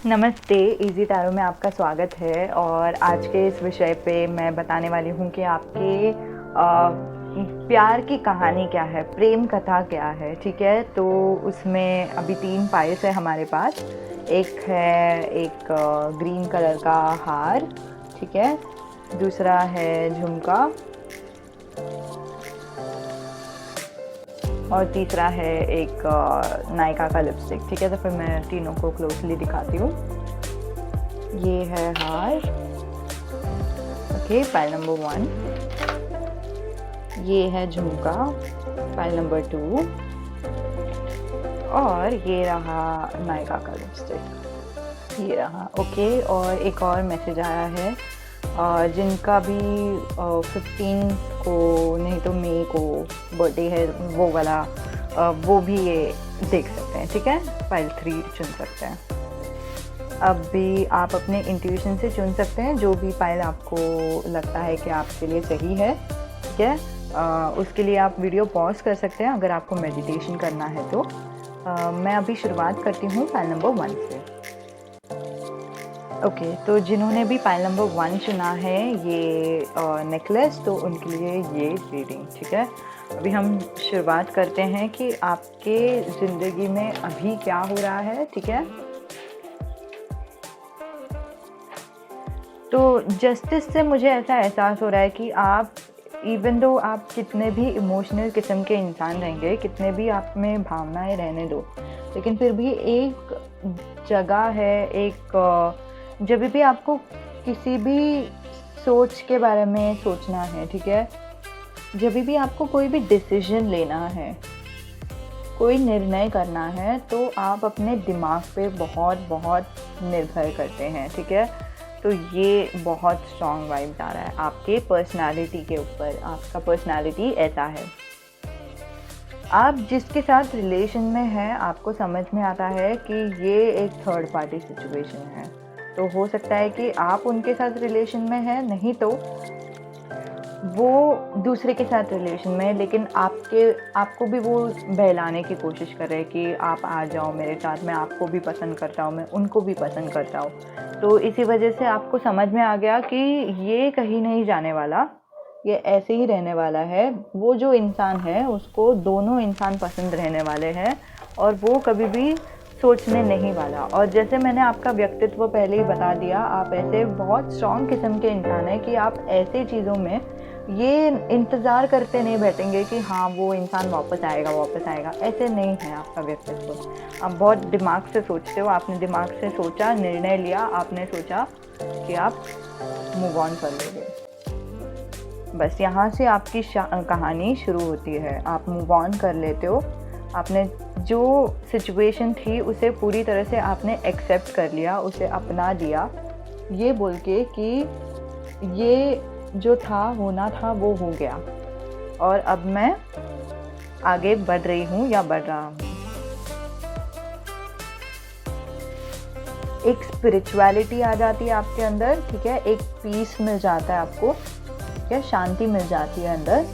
नमस्ते, easy tarot में आपका स्वागत है। और आज के इस विषय पे मैं बताने वाली हूँ कि आपके प्यार की कहानी क्या है, प्रेम कथा क्या है। ठीक है, तो उसमें अभी 3 पाइल्स है हमारे पास। एक है ग्रीन कलर का हार, ठीक है, दूसरा है झुमका और तीसरा है एक नायका का लिपस्टिक। ठीक है, तो फिर मैं तीनों को क्लोजली दिखाती हूँ। ये है हार, ओके, पाइल नंबर 1। ये है झुमका, पाइल नंबर 2। और ये रहा नायका का लिपस्टिक, ये रहा, ओके। और एक और मैसेज आया है, जिनका भी 15 को नहीं तो मई को बर्थडे है, वो वाला वो भी ये देख सकते हैं। ठीक है, पाइल 3 चुन सकते हैं। अब भी आप अपने इंट्यूशन से चुन सकते हैं जो भी पाइल आपको लगता है कि आपके लिए सही है। ठीक है, उसके लिए आप वीडियो पॉज कर सकते हैं अगर आपको मेडिटेशन करना है तो। मैं अभी शुरुआत करती हूँ पाइल नंबर 1 से। ओके, तो जिन्होंने भी पाइल नंबर 1 चुना है ये नेकलेस, तो उनके लिए ये रीडिंग। ठीक है, अभी हम शुरुआत करते हैं कि आपके ज़िंदगी में अभी क्या हो रहा है। ठीक है, तो जस्टिस से मुझे ऐसा एहसास हो रहा है कि आप इवन दो आप कितने भी इमोशनल किस्म के इंसान रहेंगे, कितने भी आप में भावनाएं रहने दो, लेकिन फिर भी एक जगह है, जब भी आपको किसी भी सोच के बारे में सोचना है, ठीक है, जब भी आपको कोई भी डिसीजन लेना है, कोई निर्णय करना है, तो आप अपने दिमाग पे बहुत बहुत निर्भर करते हैं। ठीक है, तो ये बहुत स्ट्रॉन्ग वाइब्स आ रहा है आपके पर्सनालिटी के ऊपर। आपका पर्सनालिटी ऐसा है, आप जिसके साथ रिलेशन में हैं आपको समझ में आता है कि ये एक थर्ड पार्टी सिचुएशन है। तो हो सकता है कि आप उनके साथ रिलेशन में हैं, नहीं तो वो दूसरे के साथ रिलेशन में, लेकिन आपको भी वो बहलाने की कोशिश कर रहे हैं कि आप आ जाओ मेरे साथ, मैं आपको भी पसंद करता हूँ, मैं उनको भी पसंद करता हूँ। तो इसी वजह से आपको समझ में आ गया कि ये कहीं नहीं जाने वाला, ये ऐसे ही रहने वाला है। वो जो इंसान है उसको दोनों इंसान पसंद रहने वाले हैं और वो कभी भी सोचने नहीं वाला। और जैसे मैंने आपका व्यक्तित्व पहले ही बता दिया, आप ऐसे बहुत स्ट्रॉन्ग किस्म के इंसान हैं कि आप ऐसे चीज़ों में ये इंतज़ार करते नहीं बैठेंगे कि हाँ वो इंसान वापस आएगा। ऐसे नहीं है आपका व्यक्तित्व। आप बहुत दिमाग से सोचते हो, आपने दिमाग से सोचा, निर्णय लिया, आपने सोचा कि आप मूव ऑन कर लोगे। बस यहाँ से आपकी कहानी शुरू होती है। आप मूव ऑन कर लेते हो, आपने जो सिचुएशन थी उसे पूरी तरह से आपने एक्सेप्ट कर लिया, उसे अपना लिया, ये बोल के कि ये जो था होना था वो हो गया और अब मैं आगे बढ़ रही हूँ या बढ़ रहा हूँ। एक स्पिरिचुअलिटी आ जाती है आपके अंदर। ठीक है, एक पीस मिल जाता है आपको, ठीक है, शांति मिल जाती है अंदर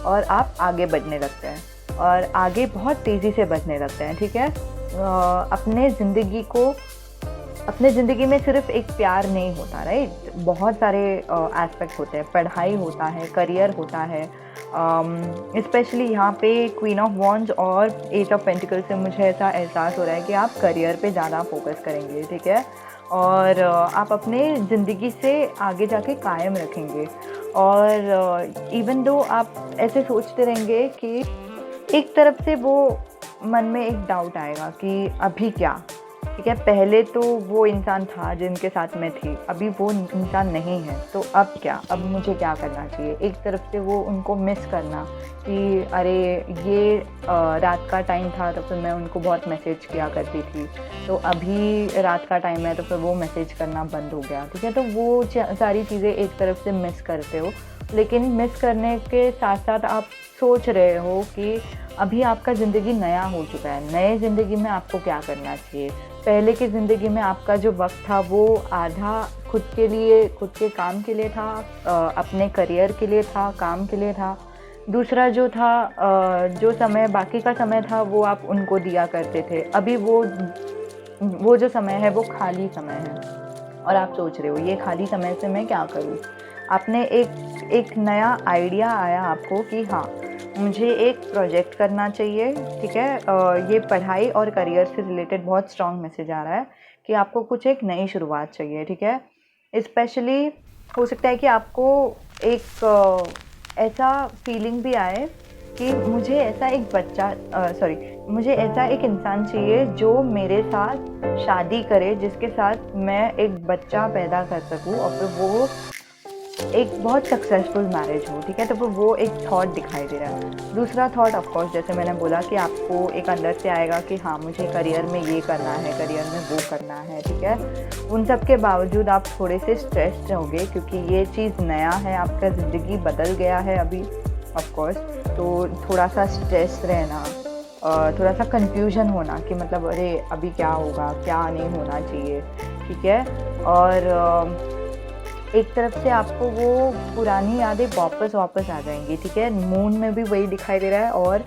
और आप आगे बढ़ने लगते हैं और आगे बहुत तेज़ी से बढ़ने लगते हैं। ठीक है, अपने ज़िंदगी में सिर्फ एक प्यार नहीं होता, राइट, बहुत सारे एस्पेक्ट होते हैं। पढ़ाई होता है, करियर होता है, स्पेशली यहाँ पे क्वीन ऑफ वॉन्ड्स और एट ऑफ पेंटिकल्स से मुझे ऐसा एहसास हो रहा है कि आप करियर पे ज़्यादा फोकस करेंगे। ठीक है, और आप अपने ज़िंदगी से आगे जाके कायम रखेंगे। और इवन दो आप ऐसे सोचते रहेंगे कि एक तरफ से वो मन में एक डाउट आएगा कि अभी क्या। ठीक है, पहले तो वो इंसान था जिनके साथ मैं थी, अभी वो इंसान नहीं है, तो अब क्या, अब मुझे क्या करना चाहिए। एक तरफ से वो उनको मिस करना कि अरे ये रात का टाइम था तो फिर मैं उनको बहुत मैसेज किया करती थी, तो अभी रात का टाइम है तो फिर वो मैसेज करना बंद हो गया। ठीक है, तो वो सारी चीज़ें एक तरफ से मिस करते हो, लेकिन मिस करने के साथ साथ आप सोच रहे हो कि अभी आपका ज़िंदगी नया हो चुका है, नए ज़िंदगी में आपको क्या करना चाहिए। पहले की ज़िंदगी में आपका जो वक्त था वो आधा खुद के लिए, खुद के काम के लिए था, अपने करियर के लिए था, काम के लिए था। दूसरा जो था, जो समय बाकी का समय था वो आप उनको दिया करते थे। अभी वो वो जो समय है वो खाली समय है और आप सोच रहे हो ये खाली समय से मैं क्या करूँ। आपने एक नया आइडिया आया आपको कि हाँ, मुझे एक प्रोजेक्ट करना चाहिए, ठीक है। ये पढ़ाई और करियर से रिलेटेड बहुत स्ट्रॉन्ग मैसेज आ रहा है कि आपको कुछ एक नई शुरुआत चाहिए, ठीक है। स्पेशली हो सकता है कि आपको एक ऐसा फीलिंग भी आए कि मुझे ऐसा एक मुझे ऐसा एक इंसान चाहिए जो मेरे साथ शादी करे, जिसके साथ मैं एक बच्चा पैदा कर सकूं और फिर वो एक बहुत सक्सेसफुल मैरिज हो, ठीक है। तो वो एक थॉट दिखाई दे रहा है। दूसरा थॉट ऑफ कोर्स जैसे मैंने बोला कि आपको एक अंदर से आएगा कि हाँ, मुझे करियर में ये करना है, करियर में वो करना है, ठीक है। उन सब के बावजूद आप थोड़े से स्ट्रेस्ड रहोगे क्योंकि ये चीज़ नया है, आपका ज़िंदगी बदल गया है अभी ऑफ कोर्स। तो थोड़ा सा स्ट्रेस रहना, थोड़ा सा कंफ्यूजन होना कि मतलब अरे अभी क्या होगा, क्या नहीं होना चाहिए, ठीक है। और एक तरफ से आपको वो पुरानी यादें वापस आ जाएंगी, ठीक है। मून में भी वही दिखाई दे रहा है और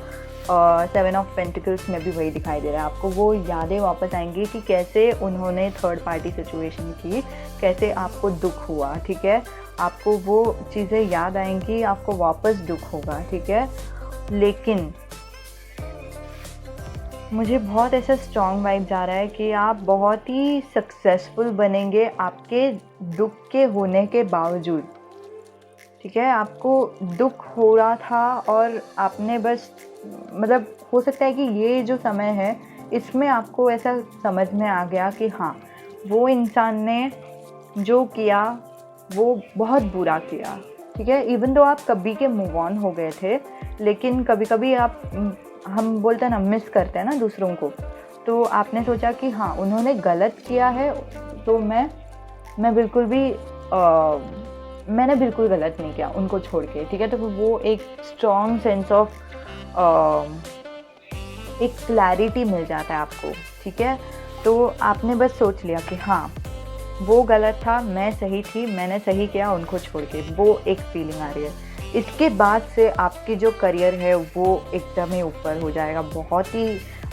7 ऑफ पेंटिकल्स में भी वही दिखाई दे रहा है। आपको वो यादें वापस आएंगी कि कैसे उन्होंने थर्ड पार्टी सिचुएशन की, कैसे आपको दुख हुआ, ठीक है। आपको वो चीज़ें याद आएंगी, आपको वापस दुख होगा, ठीक है। लेकिन मुझे बहुत ऐसा स्ट्रॉन्ग वाइब जा रहा है कि आप बहुत ही सक्सेसफुल बनेंगे आपके दुख के होने के बावजूद, ठीक है। आपको दुख हो रहा था और आपने बस मतलब हो सकता है कि ये जो समय है इसमें आपको ऐसा समझ में आ गया कि हाँ, वो इंसान ने जो किया वो बहुत बुरा किया, ठीक है। इवन तो आप कभी के मूव ऑन हो गए थे, लेकिन कभी कभी आप हम बोलते हैं ना, मिस करते हैं ना दूसरों को। तो आपने सोचा कि हाँ, उन्होंने गलत किया है तो मैं बिल्कुल भी मैंने बिल्कुल गलत नहीं किया उनको छोड़ के, ठीक है। तो वो एक स्ट्रॉन्ग सेंस ऑफ एक क्लैरिटी मिल जाता है आपको, ठीक है। तो आपने बस सोच लिया कि हाँ, वो गलत था, मैं सही थी, मैंने सही किया उनको छोड़ के, वो एक फीलिंग आ रही है। इसके बाद से आपकी जो करियर है वो एकदम ही ऊपर हो जाएगा, बहुत ही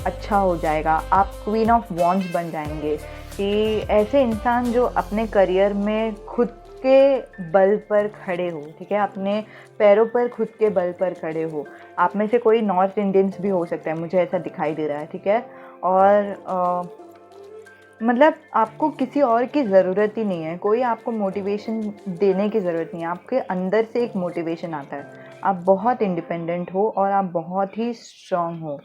अच्छा हो जाएगा। आप क्वीन ऑफ वॉन्ड्स बन जाएंगे कि ऐसे इंसान जो अपने करियर में खुद के बल पर खड़े हो, ठीक है। अपने पैरों पर खुद के बल पर खड़े हो। आप में से कोई नॉर्थ इंडियंस भी हो सकता है, मुझे ऐसा दिखाई दे रहा है, ठीक है। और मतलब आपको किसी और की ज़रूरत ही नहीं है, कोई आपको मोटिवेशन देने की ज़रूरत नहीं है, आपके अंदर से एक मोटिवेशन आता है। आप बहुत इंडिपेंडेंट हो और आप बहुत ही स्ट्रॉन्ग हो,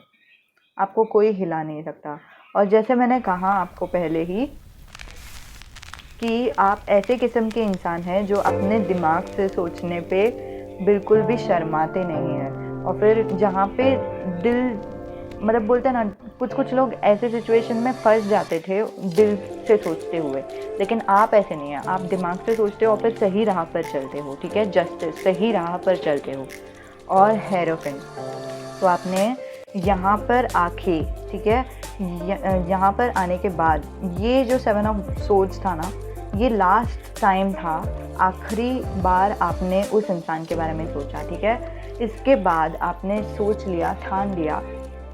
आपको कोई हिला नहीं सकता। और जैसे मैंने कहा आपको पहले ही कि आप ऐसे किस्म के इंसान हैं जो अपने दिमाग से सोचने पे बिल्कुल भी शर्माते नहीं हैं। और फिर जहाँ पे दिल मतलब बोलते हैं ना, कुछ लोग ऐसे सिचुएशन में फंस जाते थे दिल से सोचते हुए, लेकिन आप ऐसे नहीं हैं। आप दिमाग से सोचते हो और फिर सही राह पर चलते हो, ठीक है। जस्टिस, सही राह पर चलते हो। और हेरोफिन, तो आपने यहाँ पर आके, ठीक है, यहाँ पर आने के बाद ये जो 7 ऑफ सोर्ड्स था ना, ये लास्ट टाइम था, आखिरी बार आपने उस इंसान के बारे में सोचा, ठीक है। इसके बाद आपने सोच लिया, ठान लिया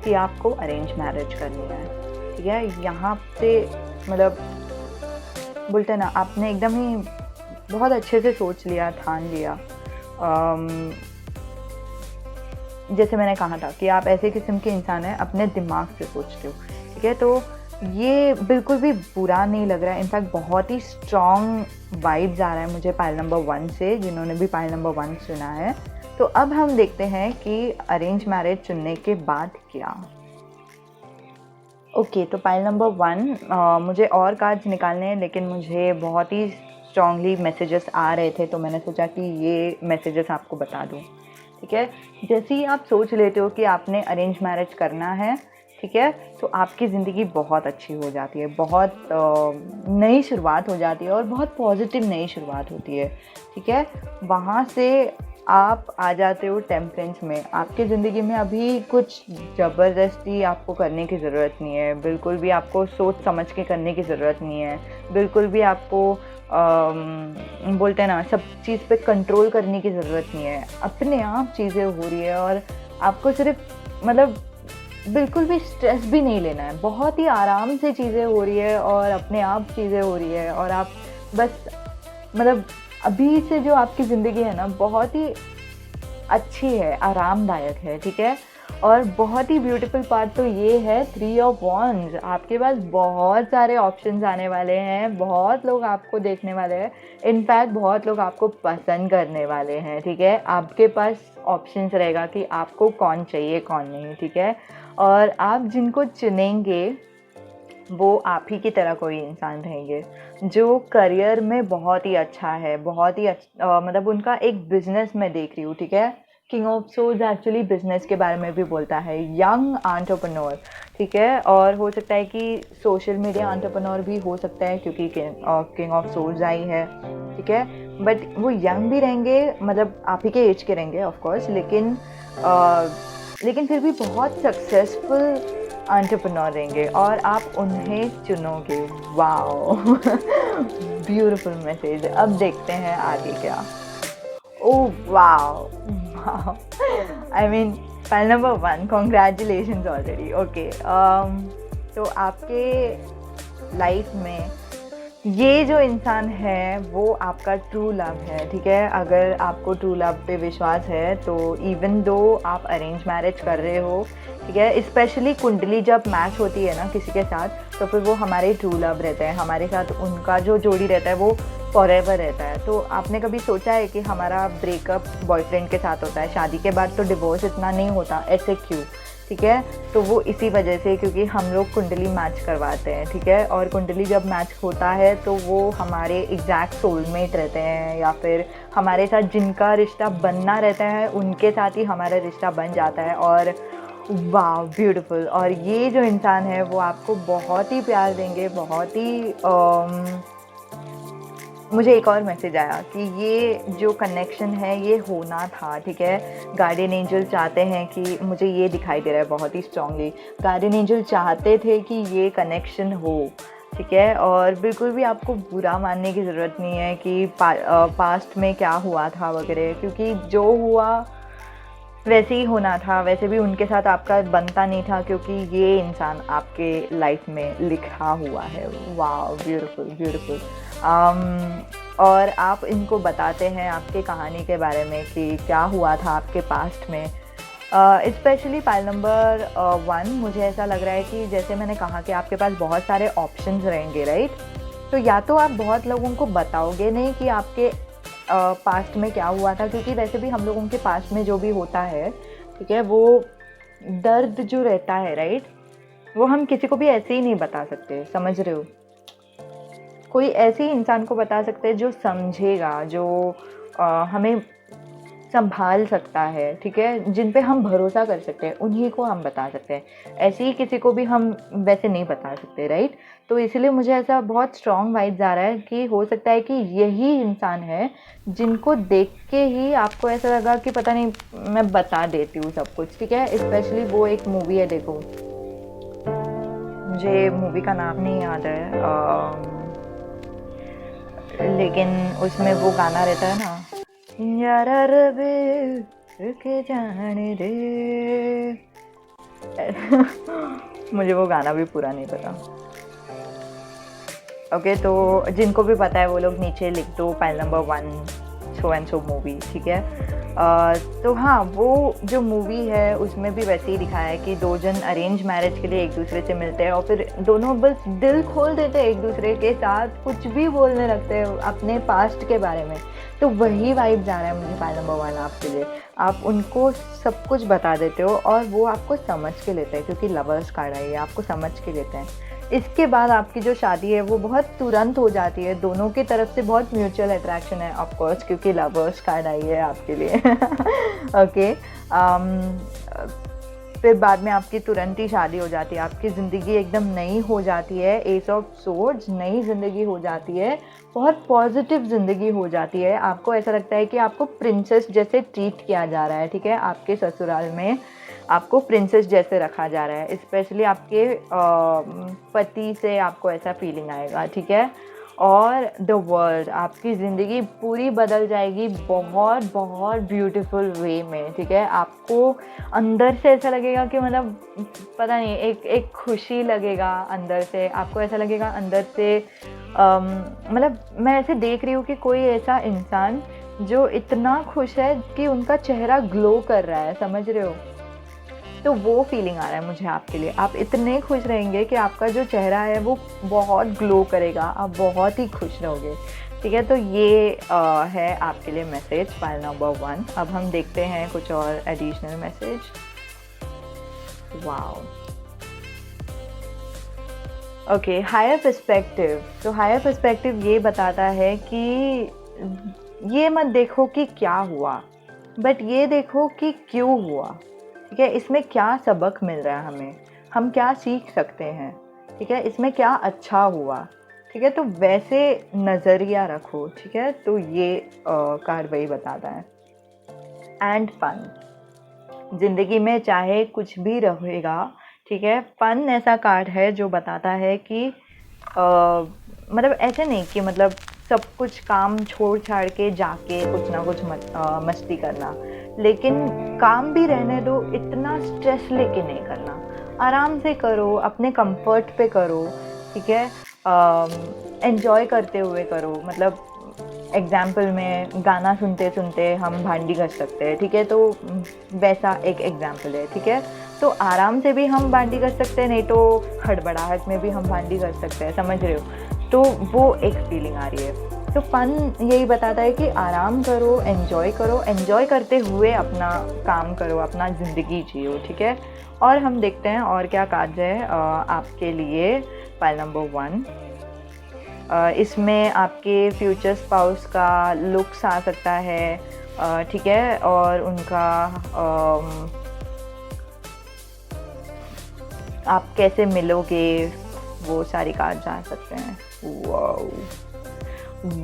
कि आपको अरेंज मैरिज करनी है, ठीक है। यहाँ से मतलब बोलते हैं ना, आपने एकदम ही बहुत अच्छे से सोच लिया, ठान लिया। जैसे मैंने कहा था कि आप ऐसे किस्म के इंसान हैं, अपने दिमाग से सोचते हो, ठीक है। तो ये बिल्कुल भी बुरा नहीं लग रहा है, इनफैक्ट बहुत ही स्ट्रॉन्ग वाइब्स आ रहा है मुझे पाइल नंबर 1 से, जिन्होंने भी पाइल नंबर 1 चुना है। तो अब हम देखते हैं कि अरेंज मैरिज चुनने के बाद क्या। ओके, तो पाइल नंबर 1 मुझे और कार्ड्स निकालने हैं, लेकिन मुझे बहुत ही स्ट्रॉन्गली मैसेजेस आ रहे थे, तो मैंने सोचा कि ये मैसेजेस आपको बता दूँ, ठीक है। जैसे ही आप सोच लेते हो कि आपने अरेंज मैरिज करना है, ठीक है, तो आपकी ज़िंदगी बहुत अच्छी हो जाती है, बहुत नई शुरुआत हो जाती है और बहुत पॉजिटिव नई शुरुआत होती है, ठीक है। वहाँ से आप आ जाते हो टेम्परेंस में। आपकी ज़िंदगी में अभी कुछ ज़बरदस्ती आपको करने की ज़रूरत नहीं है, बिल्कुल भी आपको सोच समझ के करने की ज़रूरत नहीं है, बिल्कुल भी आपको बोलते हैं ना, सब चीज़ पे कंट्रोल करने की ज़रूरत नहीं है। अपने आप चीज़ें हो रही है और आपको सिर्फ मतलब बिल्कुल भी स्ट्रेस भी नहीं लेना है, बहुत ही आराम से चीज़ें हो रही है और अपने आप चीज़ें हो रही है और आप बस मतलब अभी से जो आपकी ज़िंदगी है ना बहुत ही अच्छी है, आरामदायक है, ठीक है? और बहुत ही ब्यूटीफुल पार्ट तो ये है 3 ऑफ वांड्स, आपके पास बहुत सारे ऑप्शंस आने वाले हैं, बहुत लोग आपको देखने वाले हैं, इनफैक्ट बहुत लोग आपको पसंद करने वाले हैं, ठीक है? आपके पास ऑप्शंस रहेगा कि आपको कौन चाहिए, कौन नहीं, ठीक है? और आप जिनको चुनेंगे वो आप ही की तरह कोई इंसान रहेंगे जो करियर में बहुत ही अच्छा है, बहुत ही मतलब उनका एक बिजनेस मैं देख रही हूँ, ठीक है? King of swords actually business के बारे में भी बोलता है, यंग एंटरप्रेन्योर, ठीक है? और हो सकता है कि सोशल मीडिया एंटरप्रेन्योर भी हो सकता है क्योंकि किंग ऑफ सोर्ड्स आई है, ठीक है? बट वो यंग भी रहेंगे, मतलब आप ही के एज के रहेंगे ऑफ कोर्स, लेकिन फिर भी बहुत सक्सेसफुल एंटरप्रेन्योर रहेंगे और आप उन्हें चुनोगे। वाओ! Beautiful message. अब देखते हैं आगे क्या। Oh wow! Wow! I mean file number 1, congratulations already. Okay, तो आपके लाइफ में ये जो इंसान है वो आपका ट्रू लव है, ठीक है? अगर आपको ट्रू लव पे विश्वास है तो इवन दो आप अरेंज मैरिज कर रहे हो, ठीक है, स्पेशली कुंडली जब मैच होती है ना किसी के साथ तो फिर वो हमारे ट्रू लव रहते हैं, हमारे साथ उनका जो जोड़ी रहता है वो फॉरएवर रहता है। तो आपने कभी सोचा है कि हमारा ब्रेकअप बॉयफ्रेंड के साथ होता है, शादी के बाद तो डिवोर्स इतना नहीं होता, ऐसे क्यों? ठीक है, तो वो इसी वजह से क्योंकि हम लोग कुंडली मैच करवाते हैं, ठीक है? और कुंडली जब मैच होता है तो वो हमारे एग्जैक्ट सोलमेट रहते हैं या फिर हमारे साथ जिनका रिश्ता बनना रहता है उनके साथ ही हमारा रिश्ता बन जाता है। और वाह ब्यूटीफुल। और ये जो इंसान है वो आपको बहुत ही प्यार देंगे, बहुत ही मुझे एक और मैसेज आया कि ये जो कनेक्शन है ये होना था, ठीक है? गार्डियन एंजल चाहते हैं कि मुझे ये दिखाई दे रहा है बहुत ही स्ट्रांगली, गार्डियन एंजल चाहते थे कि ये कनेक्शन हो, ठीक है? और बिल्कुल भी आपको बुरा मानने की ज़रूरत नहीं है कि पास्ट में क्या हुआ था वगैरह, क्योंकि जो हुआ वैसे ही होना था, वैसे भी उनके साथ आपका बनता नहीं था क्योंकि ये इंसान आपके लाइफ में लिखा हुआ है। वाह ब्यूटीफुल ब्यूटीफल। और आप इनको बताते हैं आपके कहानी के बारे में कि क्या हुआ था आपके पास्ट में। स्पेशली फाइल नंबर 1 मुझे ऐसा लग रहा है कि जैसे मैंने कहा कि आपके पास बहुत सारे ऑप्शंस रहेंगे, राइट? तो या तो आप बहुत लोगों को बताओगे नहीं कि आपके पास्ट में क्या हुआ था, क्योंकि वैसे भी हम लोगों के पास्ट में जो भी होता है, ठीक है, वो दर्द जो रहता है, राइट, वो हम किसी को भी ऐसे ही नहीं बता सकते, समझ रहे हो? कोई ऐसे ही इंसान को बता सकते हैं जो समझेगा, जो हमें संभाल सकता है, ठीक है, जिन पे हम भरोसा कर सकते हैं, उन्हीं को हम बता सकते हैं। ऐसे ही किसी को भी हम वैसे नहीं बता सकते, राइट? तो इसलिए मुझे ऐसा बहुत स्ट्रॉन्ग वाइब्स आ रहा है कि हो सकता है कि यही इंसान है जिनको देख के ही आपको ऐसा लगा कि पता नहीं मैं बता देती हूँ सब कुछ, ठीक है? स्पेशली वो एक मूवी है, देखो मुझे मूवी का नाम नहीं याद है, लेकिन उसमें वो गाना रहता है ना, यारा रबे के जाने दे। मुझे वो गाना भी पूरा नहीं पता। ओके, तो जिनको भी पता है वो लोग नीचे लिख दो file number 1 so and so movie, ठीक है? तो हाँ, वो जो मूवी है उसमें भी वैसे ही दिखाया है कि दो जन अरेंज मैरिज के लिए एक दूसरे से मिलते हैं और फिर दोनों बस दिल खोल देते हैं एक दूसरे के साथ, कुछ भी बोलने लगते हैं अपने पास्ट के बारे में। तो वही वाइब जा रहा है मुझे फाइल नंबर 1 आपके लिए। आप उनको सब कुछ बता देते हो और वो आपको समझ के लेते हैं, क्योंकि लवर्स कार्ड आई है, आपको समझ के लेते हैं। इसके बाद आपकी जो शादी है वो बहुत तुरंत हो जाती है, दोनों की तरफ से बहुत म्यूचुअल अट्रैक्शन है ऑफ कोर्स, क्योंकि लवर्स कार्ड आई है आपके लिए। ओके, फिर बाद में आपकी तुरंत ही शादी हो जाती है, आपकी ज़िंदगी एकदम नई हो जाती है, एस ऑफ सोर्ड्स, नई ज़िंदगी हो जाती है, बहुत पॉजिटिव ज़िंदगी हो जाती है। आपको ऐसा लगता है कि आपको प्रिंसेस जैसे ट्रीट किया जा रहा है, ठीक है? आपके ससुराल में आपको प्रिंसेस जैसे रखा जा रहा है, स्पेशली आपके पति से आपको ऐसा फीलिंग आएगा, ठीक है? और द वर्ल्ड, आपकी ज़िंदगी पूरी बदल जाएगी बहुत बहुत ब्यूटीफुल वे में, ठीक है। आपको अंदर से ऐसा लगेगा कि मतलब पता नहीं, एक खुशी लगेगा अंदर से, आपको ऐसा लगेगा अंदर से मतलब मैं ऐसे देख रही हूँ कि कोई ऐसा इंसान जो इतना खुश है कि उनका चेहरा ग्लो कर रहा है, समझ रहे हो। तो वो फीलिंग आ रहा है मुझे आपके लिए। आप इतने खुश रहेंगे कि आपका जो चेहरा है वो बहुत ग्लो करेगा, आप बहुत ही खुश रहोगे, ठीक है। तो ये है आपके लिए मैसेज फाइल नंबर 1। अब हम देखते हैं कुछ और additional message. Wow, okay, higher perspective. तो हायर पर्सपेक्टिव ये बताता है कि ये मत देखो कि क्या हुआ, बट ये देखो कि क्यों हुआ, ठीक है। इसमें क्या सबक मिल रहा है हमें, हम क्या सीख सकते हैं, ठीक है, इसमें क्या अच्छा हुआ, ठीक है। तो वैसे नज़रिया रखो, ठीक है। तो ये कार्ड वही बताता है। एंड फन, ज़िंदगी में चाहे कुछ भी रहेगा, ठीक है, फन ऐसा कार्ड है जो बताता है कि मतलब ऐसे नहीं कि मतलब सब कुछ काम छोड़ छाड़ के जाके कुछ ना कुछ मस्ती करना, लेकिन काम भी रहने दो, इतना स्ट्रेस लेके नहीं करना, आराम से करो, अपने कंफर्ट पे करो, ठीक है। एंजॉय करते हुए करो, मतलब एग्जाम्पल में गाना सुनते सुनते हम भांडी घस सकते हैं, ठीक है। तो वैसा एक एग्जाम्पल है, ठीक है। तो आराम से भी हम भांडी घस सकते हैं, नहीं तो हड़बड़ाहट में भी हम भांडी घस सकते हैं, समझ रहे हो। तो वो एक फीलिंग आ रही है। तो फन यही बताता है कि आराम करो, एंजॉय एंजॉय करते हुए अपना काम करो, अपना ज़िंदगी जियो, ठीक है। और हम देखते हैं और क्या कार्ड है आपके लिए फाइल नंबर 1। इसमें आपके फ्यूचर स्पाउस का लुक्स आ सकता है, ठीक है, और उनका आप कैसे मिलोगे, वो सारी कार्ड्स आ सकते हैं। वाओ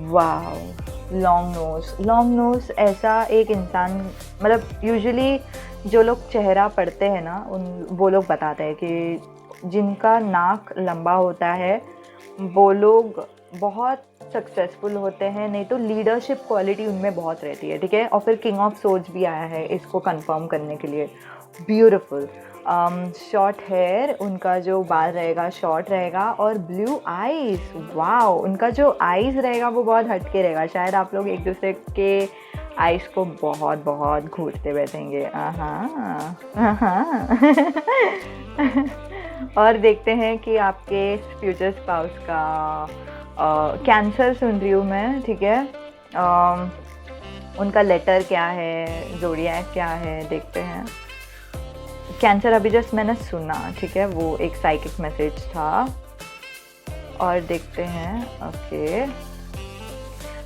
वाओ, लॉन्ग नोज ऐसा एक इंसान, मतलब यूजुअली जो लोग चेहरा पढ़ते हैं ना, वो लोग बताते हैं कि जिनका नाक लंबा होता है वो लोग बहुत सक्सेसफुल होते हैं, नहीं तो लीडरशिप क्वालिटी उनमें बहुत रहती है, ठीक है। और फिर किंग ऑफ सोर्ड्स भी आया है इसको कंफर्म करने के लिए। ब्यूटीफुल। शॉर्ट हेयर, उनका जो बाल रहेगा शॉर्ट रहेगा, और ब्लू आईज। वाओ, उनका जो आईज रहेगा वो बहुत हटके रहेगा, शायद आप लोग एक दूसरे के आईज को बहुत बहुत घूरते बैठेंगे। और देखते हैं कि आपके फ्यूचर स्पाउस का कैंसर सुन रही हूँ मैं, ठीक है। उनका लेटर क्या है, ज़ोडिएक क्या है, देखते हैं। कैंसर अभी जस्ट मैंने सुना, ठीक है, वो एक साइकिक मैसेज था। और देखते हैं, ओके,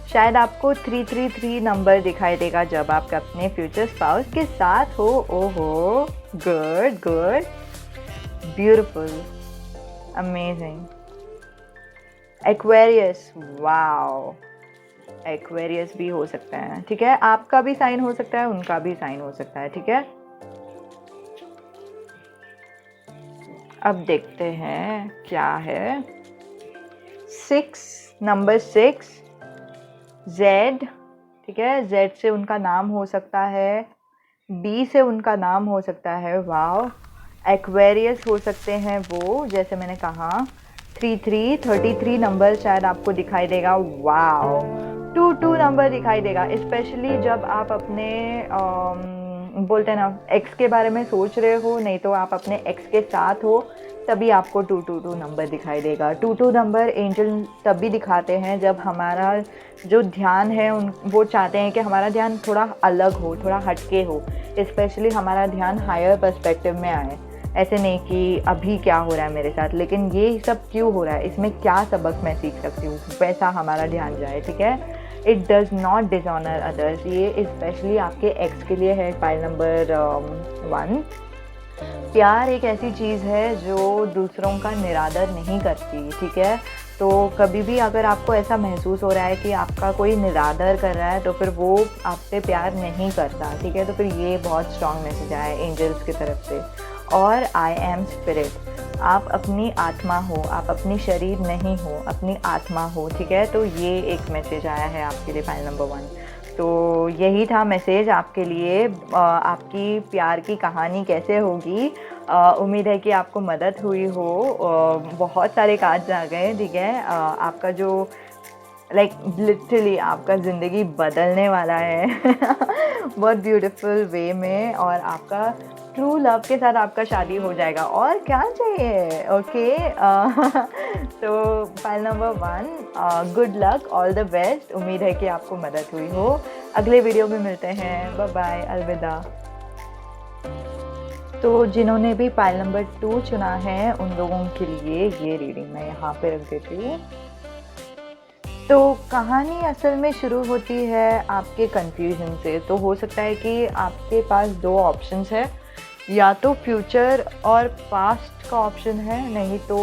शायद आपको 333 नंबर दिखाई देगा जब आप अपने फ्यूचर स्पाउस के साथ हो। ओहो, good good, beautiful, amazing. Aquarius, wow, Aquarius भी हो सकता है, ठीक है। आपका भी साइन हो सकता है, उनका भी साइन हो सकता है, ठीक है। अब देखते हैं क्या है। नंबर 6, जेड, ठीक है। जेड से उनका नाम हो सकता है, बी से उनका नाम हो सकता है। वाओ, एक्वेरियस हो सकते हैं वो, जैसे मैंने कहा। 33 नंबर शायद आपको दिखाई देगा। वाओ, 22 नंबर दिखाई देगा, स्पेशली जब आप अपने बोलते हैं ना एक्स के बारे में सोच रहे हो, नहीं तो आप अपने एक्स के साथ हो, तभी आपको 222 नंबर दिखाई देगा। 22 नंबर एंजल तभी दिखाते हैं जब हमारा जो ध्यान है वो चाहते हैं कि हमारा ध्यान थोड़ा अलग हो, थोड़ा हटके हो, स्पेशली हमारा ध्यान हायर पर्सपेक्टिव में आए। ऐसे नहीं कि अभी क्या हो रहा है मेरे साथ, लेकिन ये सब क्यों हो रहा है, इसमें क्या सबक मैं सीख सकती हूँ, वैसा हमारा ध्यान जाए, ठीक है। It does not dishonour others, ये स्पेशली आपके एक्स के लिए है। File number 1। प्यार एक ऐसी चीज़ है जो दूसरों का निरादर नहीं करती, ठीक है। तो कभी भी अगर आपको ऐसा महसूस हो रहा है कि आपका कोई निरादर कर रहा है, तो फिर वो आपसे प्यार नहीं करता, ठीक है। तो फिर ये बहुत स्ट्रॉन्ग मैसेज आया है एंजल्स की तरफ से। और आई एम स्पिरिट, आप अपनी आत्मा हो, आप अपनी शरीर नहीं हो, अपनी आत्मा हो, ठीक है। तो ये एक मैसेज आया है आपके लिए फाइल नंबर 1। तो यही था मैसेज आपके लिए। आपकी प्यार की कहानी कैसे होगी, उम्मीद है कि आपको मदद हुई हो। बहुत सारे कार्ड्स आ गए, ठीक है। आपका जो लिटरली आपका ज़िंदगी बदलने वाला है बहुत ब्यूटीफुल वे में, और आपका ट्रू लव के साथ आपका शादी हो जाएगा, और क्या चाहिए। ओके तो file number 1, good luck, all the best. उम्मीद है कि आपको मदद हुई हो। अगले वीडियो में मिलते हैं। बाय बाय, अलविदा। तो जिन्होंने भी फाइल नंबर 2 चुना है उन लोगों के लिए ये रीडिंग मैं यहाँ पे रख देती हूँ। तो कहानी असल में शुरू होती है आपके कन्फ्यूजन से। तो हो सकता है कि आपके पास 2 ऑप्शंस है, या तो फ्यूचर और पास्ट का ऑप्शन है, नहीं तो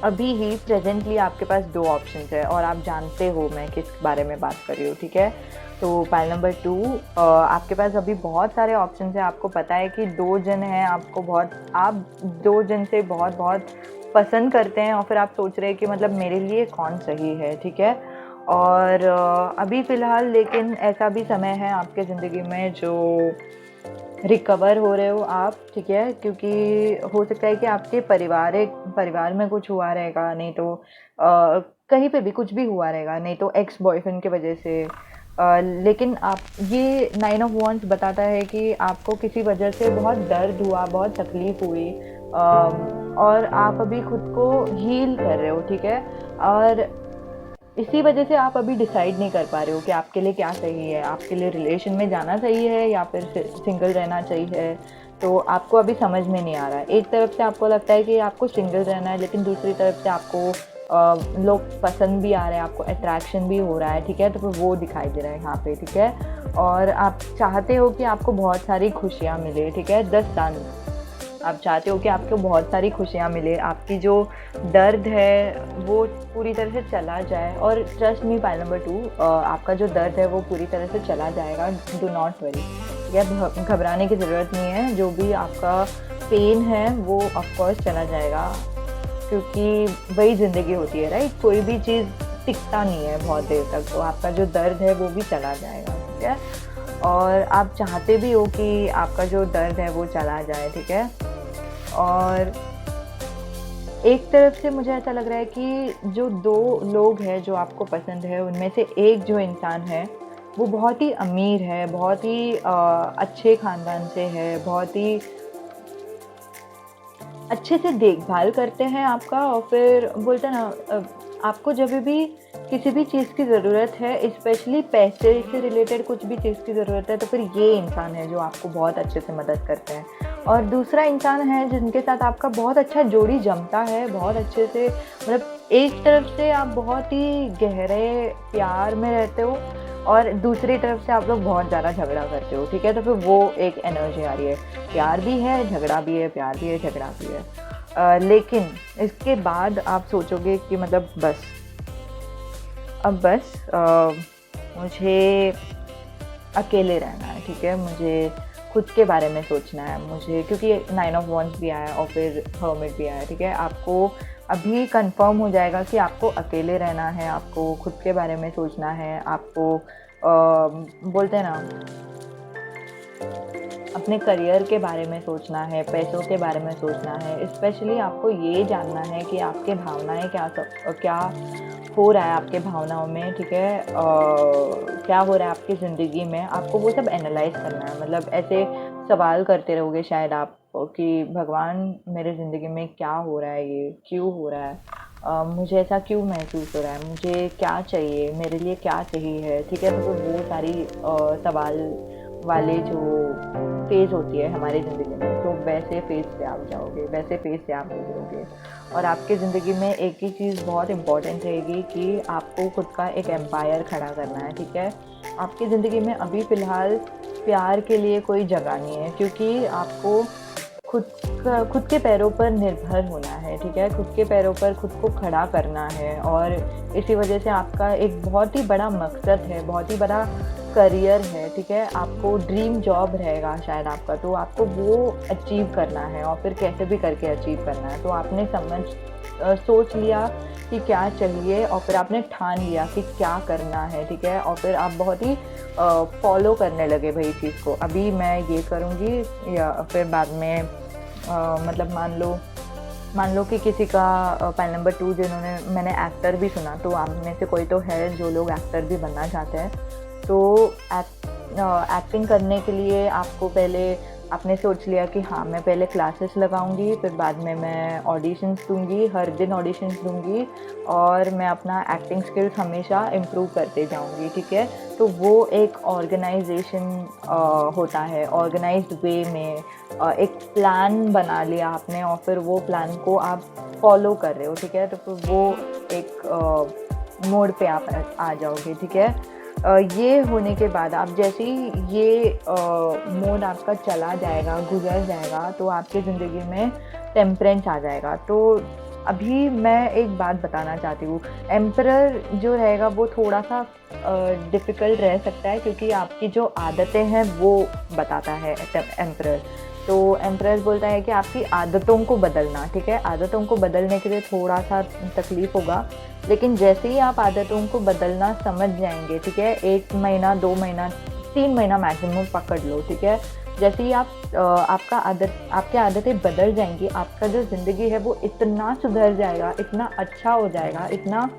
अभी ही प्रेजेंटली आपके पास 2 ऑप्शंस है, और आप जानते हो मैं किस बारे में बात कर रही हूँ, ठीक है। तो फाइल नंबर 2, आपके पास अभी बहुत सारे ऑप्शंस हैं। आपको पता है कि 2 जन हैं, आप 2 जन से बहुत बहुत पसंद करते हैं, और फिर आप सोच रहे हैं कि मतलब मेरे लिए कौन सही है, ठीक है। और अभी फ़िलहाल लेकिन ऐसा भी समय है आपके ज़िंदगी में जो रिकवर हो रहे हो आप, ठीक है। क्योंकि हो सकता है कि आपके परिवार में कुछ हुआ रहेगा, नहीं तो कहीं पे भी कुछ भी हुआ रहेगा, नहीं तो एक्स बॉयफ्रेंड की वजह से। लेकिन आप ये 9 ऑफ वॉन्ड्स बताता है कि आपको किसी वजह से बहुत दर्द हुआ, बहुत तकलीफ़ हुई, और आप अभी खुद को हील कर रहे हो, ठीक है। और इसी वजह से आप अभी डिसाइड नहीं कर पा रहे हो कि आपके लिए क्या सही है। आपके लिए रिलेशन में जाना सही है या फिर सिंगल रहना चाहिए। तो आपको अभी समझ में नहीं आ रहा है। एक तरफ से आपको लगता है कि आपको सिंगल रहना है, लेकिन दूसरी तरफ से आपको लोग पसंद भी आ रहे हैं, आपको अट्रैक्शन भी हो रहा है, ठीक है। तो फिर वो दिखाई दे रहा है यहाँ पे, ठीक है। और आप चाहते हो कि आपको बहुत सारी खुशियाँ मिले, ठीक है। 10 सन, आप चाहते हो कि आपको बहुत सारी खुशियाँ मिले, आपकी जो दर्द है वो पूरी तरह से चला जाए। और ट्रस्ट मी फाइल नंबर 2, आपका जो दर्द है वो पूरी तरह से चला जाएगा। डू नॉट वरी, या घबराने की ज़रूरत नहीं है। जो भी आपका पेन है वो ऑफकोर्स चला जाएगा, क्योंकि वही ज़िंदगी होती है, राइट। कोई भी चीज़ टिकता नहीं है बहुत देर तक, तो आपका जो दर्द है वो भी चला जाएगा, ठीक है। और आप चाहते भी हो कि आपका जो दर्द है वो चला जाए, ठीक है। और एक तरफ से मुझे ऐसा लग रहा है कि जो 2 लोग हैं जो आपको पसंद है, उनमें से एक जो इंसान है वो बहुत ही अमीर है, बहुत ही अच्छे ख़ानदान से है, बहुत ही अच्छे से देखभाल करते हैं आपका। और फिर बोलते हैं ना, आपको जब भी किसी भी चीज़ की ज़रूरत है, स्पेशली पैसे से रिलेटेड कुछ भी चीज़ की ज़रूरत है, तो फिर ये इंसान है जो आपको बहुत अच्छे से मदद करते हैं। और दूसरा इंसान है जिनके साथ आपका बहुत अच्छा जोड़ी जमता है, बहुत अच्छे से, मतलब एक तरफ से आप बहुत ही गहरे प्यार में रहते हो, और दूसरी तरफ से आप लोग बहुत ज़्यादा झगड़ा करते हो, ठीक है। तो फिर वो एक एनर्जी आ रही है, प्यार भी है, झगड़ा भी है, प्यार भी है, झगड़ा भी है। लेकिन इसके बाद आप सोचोगे कि मतलब बस मुझे अकेले रहना है, ठीक है। मुझे खुद के बारे में सोचना है, मुझे, क्योंकि 9 ऑफ वॉन्ड्स भी आया और फिर हर्मिट भी आया, ठीक है। आपको अभी कंफर्म हो जाएगा कि आपको अकेले रहना है, आपको खुद के बारे में सोचना है, आपको बोलते हैं ना, अपने करियर के बारे में सोचना है, पैसों के बारे में सोचना है। स्पेशली आपको ये जानना है कि आपके भावनाएं क्या हो रहा है आपके भावनाओं में, ठीक है। क्या हो रहा है आपकी ज़िंदगी में, आपको वो सब एनालाइज करना है। मतलब ऐसे सवाल करते रहोगे शायद आप कि भगवान मेरे ज़िंदगी में क्या हो रहा है, ये क्यों हो रहा है, मुझे ऐसा क्यों महसूस हो रहा है, मुझे क्या चाहिए, मेरे लिए क्या सही है, ठीक है। तो वो सारी सवाल वाले जो फेज़ होती है हमारी ज़िंदगी में, तो वैसे फेज़ से आप जाओगे, वैसे फेज़ से आप गुजरोगे। और आपके ज़िंदगी में एक ही चीज़ बहुत इम्पॉर्टेंट रहेगी कि आपको खुद का एक एम्पायर खड़ा करना है, ठीक है। आपकी ज़िंदगी में अभी फ़िलहाल प्यार के लिए कोई जगह नहीं है, क्योंकि आपको खुद के पैरों पर निर्भर होना है, ठीक है। खुद के पैरों पर खुद को खड़ा करना है, और इसी वजह से आपका एक बहुत ही बड़ा मकसद है, बहुत ही बड़ा करियर है, ठीक है, आपको ड्रीम जॉब रहेगा शायद आपका, तो आपको वो अचीव करना है और फिर कैसे भी करके अचीव करना है। तो आपने सोच लिया कि क्या चाहिए और फिर आपने ठान लिया कि क्या करना है, ठीक है, और फिर आप बहुत ही फॉलो करने लगे भाई चीज़ को। अभी मैं ये करूँगी या फिर बाद में मतलब मान लो कि किसी का पाइल नंबर 2 जिन्होंने, मैंने एक्टर भी सुना, तो आप में से कोई तो है जो लोग एक्टर भी बनना चाहते हैं। तो एक्टिंग करने के लिए आपको पहले आपने सोच लिया कि हाँ मैं पहले क्लासेस लगाऊंगी, फिर बाद में मैं ऑडिशंस दूंगी, हर दिन ऑडिशंस दूंगी और मैं अपना एक्टिंग स्किल्स हमेशा इम्प्रूव करते जाऊंगी, ठीक है। तो वो एक ऑर्गेनाइजेशन होता है, ऑर्गेनाइज्ड वे में एक प्लान बना लिया आपने और फिर वो प्लान को आप फॉलो कर रहे हो, ठीक है। तो फिर वो एक मोड पे आप आ जाओगे, ठीक है। ये होने के बाद आप जैसे ही ये मोड आपका चला जाएगा, गुजर जाएगा, तो आपकी ज़िंदगी में टेम्परेंस आ जाएगा। तो अभी मैं एक बात बताना चाहती हूँ, एम्परर जो रहेगा वो थोड़ा सा डिफ़िकल्ट रह सकता है क्योंकि आपकी जो आदतें हैं वो बताता है एम्परर। तो एम्परर बोलता है कि आपकी आदतों को बदलना, ठीक है। आदतों को बदलने के लिए थोड़ा सा तकलीफ़ होगा, लेकिन जैसे ही आप आदतों को बदलना समझ जाएंगे, ठीक है, 1 महीना 2 महीना 3 महीना मैक्सिमम पकड़ लो, ठीक है। जैसे ही आपकी आदतें बदल जाएंगी, आपका जो ज़िंदगी है वो इतना सुधर जाएगा, इतना अच्छा हो जाएगा, इतना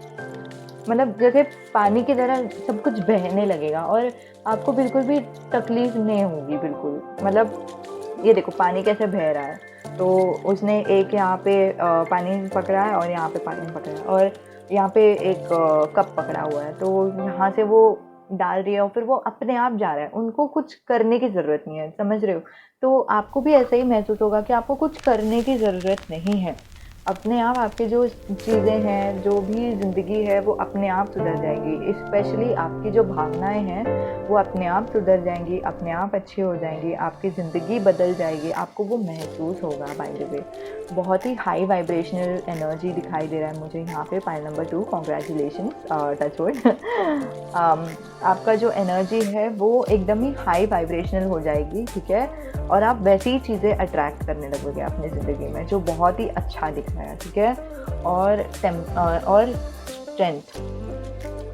मतलब जैसे पानी की तरह सब कुछ बहने लगेगा और आपको बिल्कुल भी तकलीफ़ नहीं होगी, बिल्कुल। मतलब ये देखो पानी कैसे बह रहा है, तो उसने एक यहाँ पे पानी पकड़ा है और यहाँ पे पानी पकड़ा है और यहाँ पे एक कप पकड़ा हुआ है, तो यहाँ से वो डाल रही है और फिर वो अपने आप जा रहा है, उनको कुछ करने की ज़रूरत नहीं है, समझ रहे हो। तो आपको भी ऐसा ही महसूस होगा कि आपको कुछ करने की ज़रूरत नहीं है, अपने आप आपके जो चीज़ें हैं, जो भी ज़िंदगी है वो अपने आप सुधर जाएगी। स्पेशली आपकी जो भावनाएं हैं वो अपने आप सुधर जाएंगी, अपने आप अच्छी हो जाएंगी, आपकी ज़िंदगी बदल जाएगी, आपको वो महसूस होगा। बाय द वे बहुत ही हाई वाइब्रेशनल एनर्जी दिखाई दे रहा है मुझे यहाँ पे pile number 2, congratulation, touch wood. आपका जो एनर्जी है वो एकदम ही हाई वाइब्रेशनल हो जाएगी, ठीक है, और आप वैसी ही चीज़ें अट्रैक्ट करने लगोगे अपनी ज़िंदगी में जो बहुत ही अच्छा दिख रहा है, ठीक है। और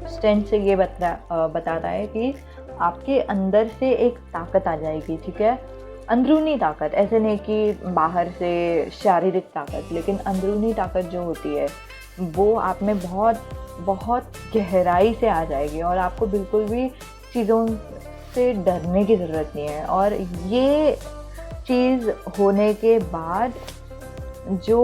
स्ट्रेंथ से ये बताता है कि आपके अंदर से एक ताकत आ जाएगी, ठीक है, अंदरूनी ताकत, ऐसे नहीं कि बाहर से शारीरिक ताकत, लेकिन अंदरूनी ताकत जो होती है वो आप में बहुत बहुत गहराई से आ जाएगी और आपको बिल्कुल भी चीज़ों से डरने की ज़रूरत नहीं है। और ये चीज़ होने के बाद जो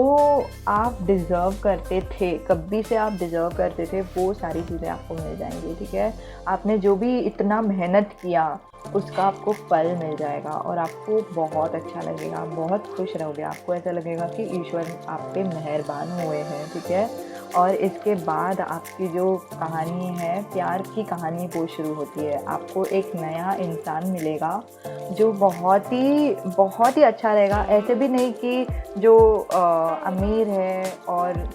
आप डिज़र्व करते थे, कभी से आप डिज़र्व करते थे, वो सारी चीज़ें आपको मिल जाएंगी, ठीक है। आपने जो भी इतना मेहनत किया उसका आपको फल मिल जाएगा और आपको बहुत अच्छा लगेगा, बहुत खुश रहोगे, आपको ऐसा लगेगा कि ईश्वर आप पे मेहरबान हुए हैं, ठीक है। और इसके बाद आपकी जो कहानी है, प्यार की कहानी, वो शुरू होती है। आपको एक नया इंसान मिलेगा जो बहुत ही अच्छा रहेगा। ऐसे भी नहीं कि जो अमीर है और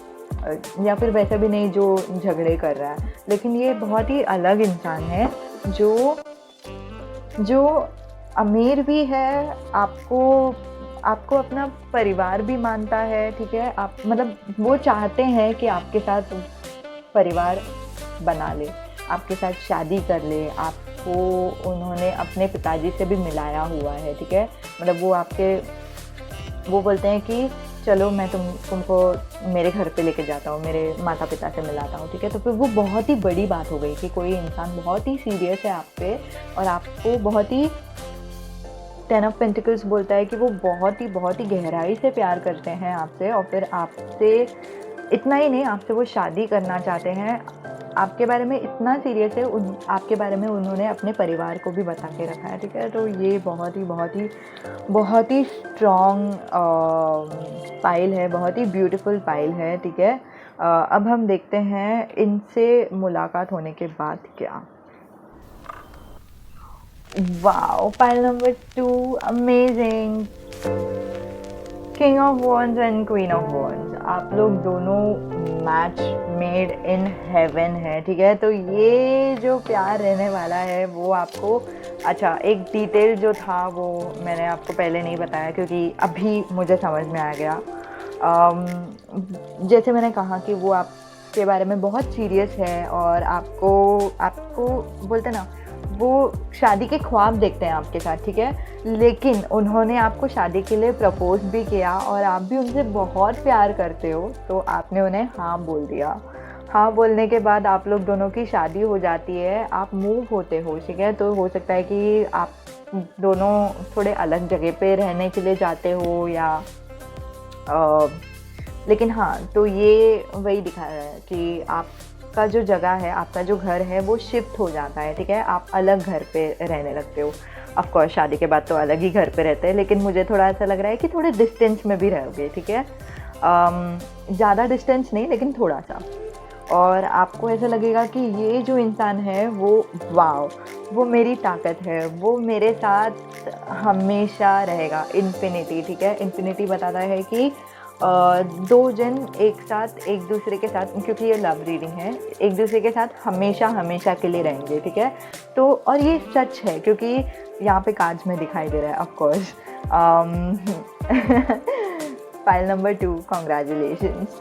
या फिर वैसे भी नहीं जो झगड़े कर रहा है, लेकिन ये बहुत ही अलग इंसान है जो अमीर भी है, आपको अपना परिवार भी मानता है, ठीक है। आप मतलब वो चाहते हैं कि आपके साथ परिवार बना ले, आपके साथ शादी कर ले, आपको उन्होंने अपने पिताजी से भी मिलाया हुआ है, ठीक है। मतलब वो बोलते हैं कि चलो मैं तुमको मेरे घर पे लेके जाता हूँ, मेरे माता पिता से मिलाता हूँ, ठीक है। तो फिर वो बहुत ही बड़ी बात हो गई कि कोई इंसान बहुत ही सीरियस है आप पे और आपको बहुत ही 10 ऑफ पेंटिकल्स बोलता है कि वो बहुत ही गहराई से प्यार करते हैं आपसे और फिर आपसे इतना ही नहीं, आपसे वो शादी करना चाहते हैं। आपके बारे में इतना सीरियस है, आपके बारे में उन्होंने अपने परिवार को भी बता के रखा है, ठीक है। तो ये बहुत ही स्ट्रॉन्ग पाइल है, बहुत ही ब्यूटीफुल पाइल है, ठीक है। अब हम देखते हैं इनसे मुलाकात होने के बाद क्या। Wow, pile number 2, amazing, king of wands and queen of wands. आप लोग दोनों मैच मेड इन हेवन है, ठीक है। तो ये जो प्यार रहने वाला है वो आपको, अच्छा एक डिटेल जो था वो मैंने आपको पहले नहीं बताया क्योंकि अभी मुझे समझ में आ गया। जैसे मैंने कहा कि वो आपके बारे में बहुत सीरियस है और आपको आपको बोलते ना, वो शादी के ख्वाब देखते हैं आपके साथ, ठीक है। लेकिन उन्होंने आपको शादी के लिए प्रपोज भी किया और आप भी उनसे बहुत प्यार करते हो, तो आपने उन्हें हाँ बोल दिया। हाँ बोलने के बाद आप लोग दोनों की शादी हो जाती है, आप मूव होते हो, ठीक है। तो हो सकता है कि आप दोनों थोड़े अलग जगह पे रहने के लिए जाते हो या लेकिन हाँ, तो ये वही दिखा रहा है कि आपका जो जगह है, आपका जो घर है वो शिफ्ट हो जाता है, ठीक है। आप अलग घर पे रहने लगते हो। ऑफ कोर्स शादी के बाद तो अलग ही घर पे रहते हैं, लेकिन मुझे थोड़ा ऐसा लग रहा है कि थोड़े डिस्टेंस में भी रहोगे, ठीक है। ज़्यादा डिस्टेंस नहीं, लेकिन थोड़ा सा। और आपको ऐसा लगेगा कि ये जो इंसान है वो, वाओ, वो मेरी ताकत है, वो मेरे साथ हमेशा रहेगा, इन्फिनिटी, ठीक है। इन्फिनिटी बताता है कि दो जन एक साथ एक दूसरे के साथ, क्योंकि ये लव रीडिंग है, एक दूसरे के साथ हमेशा हमेशा के लिए रहेंगे, ठीक है। तो और ये सच है क्योंकि यहाँ पे कार्ड्स में दिखाई दे रहा है, of course. File number 2, congratulations.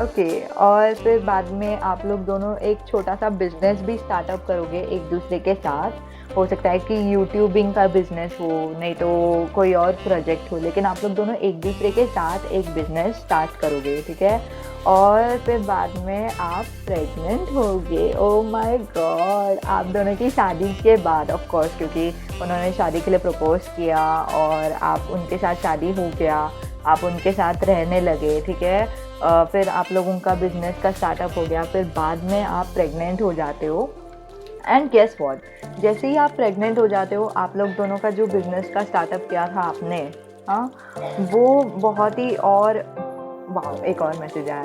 Okay, और फिर बाद में आप लोग दोनों एक छोटा सा बिजनेस भी स्टार्टअप करोगे एक दूसरे के साथ। हो सकता है कि यूट्यूबिंग का बिजनेस हो, नहीं तो कोई और प्रोजेक्ट हो, लेकिन आप लोग दोनों एक दूसरे के साथ एक बिजनेस स्टार्ट करोगे, ठीक है। और फिर बाद में आप प्रेग्नेंट होगे। ओह माय गॉड, आप दोनों की शादी के बाद, ऑफ कोर्स, क्योंकि उन्होंने शादी के लिए प्रपोज किया और आप उनके साथ शादी हो गया, आप उनके साथ रहने लगे, ठीक है। फिर आप लोगों का बिजनेस का स्टार्टअप हो गया, फिर बाद में आप प्रेग्नेंट हो जाते हो। एंड गेस व्हाट, जैसे ही आप प्रेग्नेंट हो जाते हो, आप लोग दोनों का जो बिजनेस का स्टार्टअप किया था आपने, हाँ, वो बहुत ही, और वाह, एक और मैसेज आया।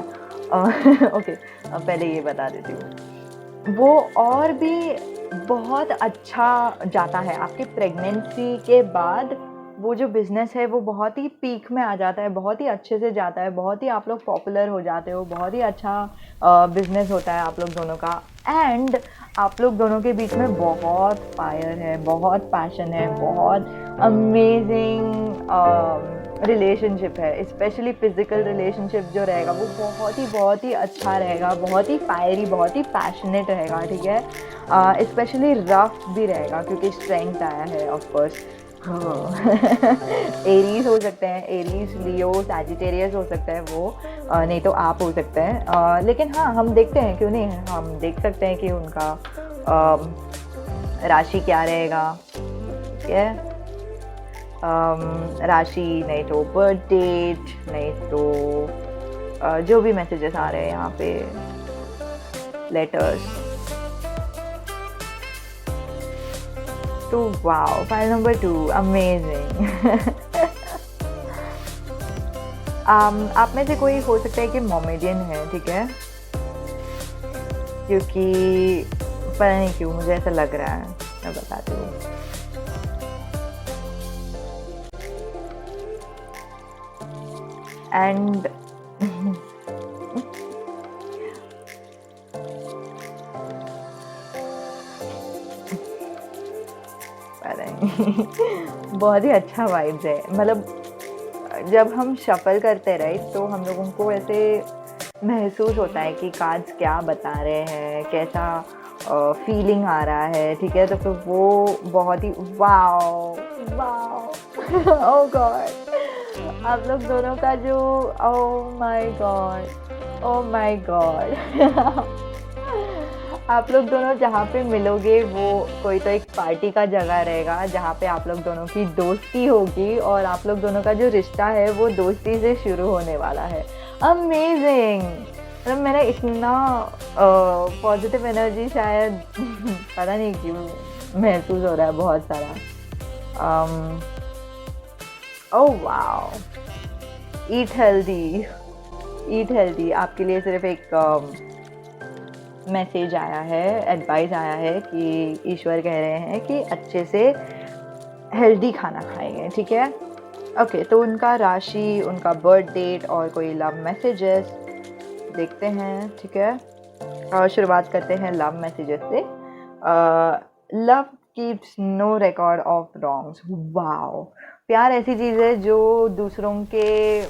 ओके, पहले ये बता देती हूँ, वो और भी बहुत अच्छा जाता है आपकी प्रेगनेंसी के बाद। वो जो बिज़नेस है वो बहुत ही पीक में आ जाता है, बहुत ही अच्छे से जाता है, बहुत ही आप लोग पॉपुलर हो जाते हो, बहुत ही अच्छा बिज़नेस होता है आप लोग दोनों का। एंड आप लोग दोनों के बीच में बहुत फायर है, बहुत पैशन है, बहुत अमेजिंग रिलेशनशिप है। स्पेशली फिजिकल रिलेशनशिप जो रहेगा वो बहुत ही अच्छा रहेगा, बहुत ही फायरी, बहुत ही पैशनेट रहेगा, ठीक है। स्पेशली रफ भी रहेगा क्योंकि स्ट्रेंथ आया है, ऑफ कोर्स। एरीज हो सकते हैं, एरीज, लियो, सैजिटेरियस हो सकता है वो, नहीं तो आप हो सकते हैं। लेकिन हाँ, हम देखते हैं, क्यों नहीं, हम देख सकते हैं कि उनका राशि क्या रहेगा, ठीक है। राशि, नहीं तो बर्थ डेट, नहीं तो जो भी मैसेजेस आ रहे हैं यहाँ पे, लेटर्स। तो वाओ, फाइल नंबर 2, अमेजिंग। आप में से कोई हो सकता है कि मोमेडियन है, ठीक है, क्योंकि पता नहीं क्यों मुझे ऐसा लग रहा है, मैं बताती हूँ। एंड बहुत ही अच्छा वाइब्स है, मतलब जब हम शफल करते रहे तो हम लोगों को ऐसे महसूस होता है कि कार्ड्स क्या बता रहे हैं, कैसा फीलिंग आ रहा है, ठीक है। तो फिर वो बहुत ही वाओ वाओ, ओह गॉड, आप लोग दोनों का जो, oh my God, oh my God. आप लोग दोनों जहाँ पे मिलोगे वो कोई तो एक पार्टी का जगह रहेगा जहाँ पे आप लोग दोनों की दोस्ती होगी और आप लोग दोनों का जो रिश्ता है वो दोस्ती से शुरू होने वाला है। अमेजिंग, मतलब मैंने इतना पॉजिटिव एनर्जी शायद पता नहीं क्यों महसूस हो रहा है बहुत सारा। Oh wow, eat healthy, eat healthy आपके लिए सिर्फ एक मैसेज आया है, एडवाइस आया है कि ईश्वर कह रहे हैं कि अच्छे से हेल्दी खाना खाएंगे, ठीक है। ओके, तो उनका राशि, उनका बर्थ डेट और कोई लव मैसेजेस देखते हैं, ठीक है। और शुरुआत करते हैं लव मैसेजेस से। Love keeps no record of wrongs. Wow, प्यार ऐसी चीज़ है जो दूसरों के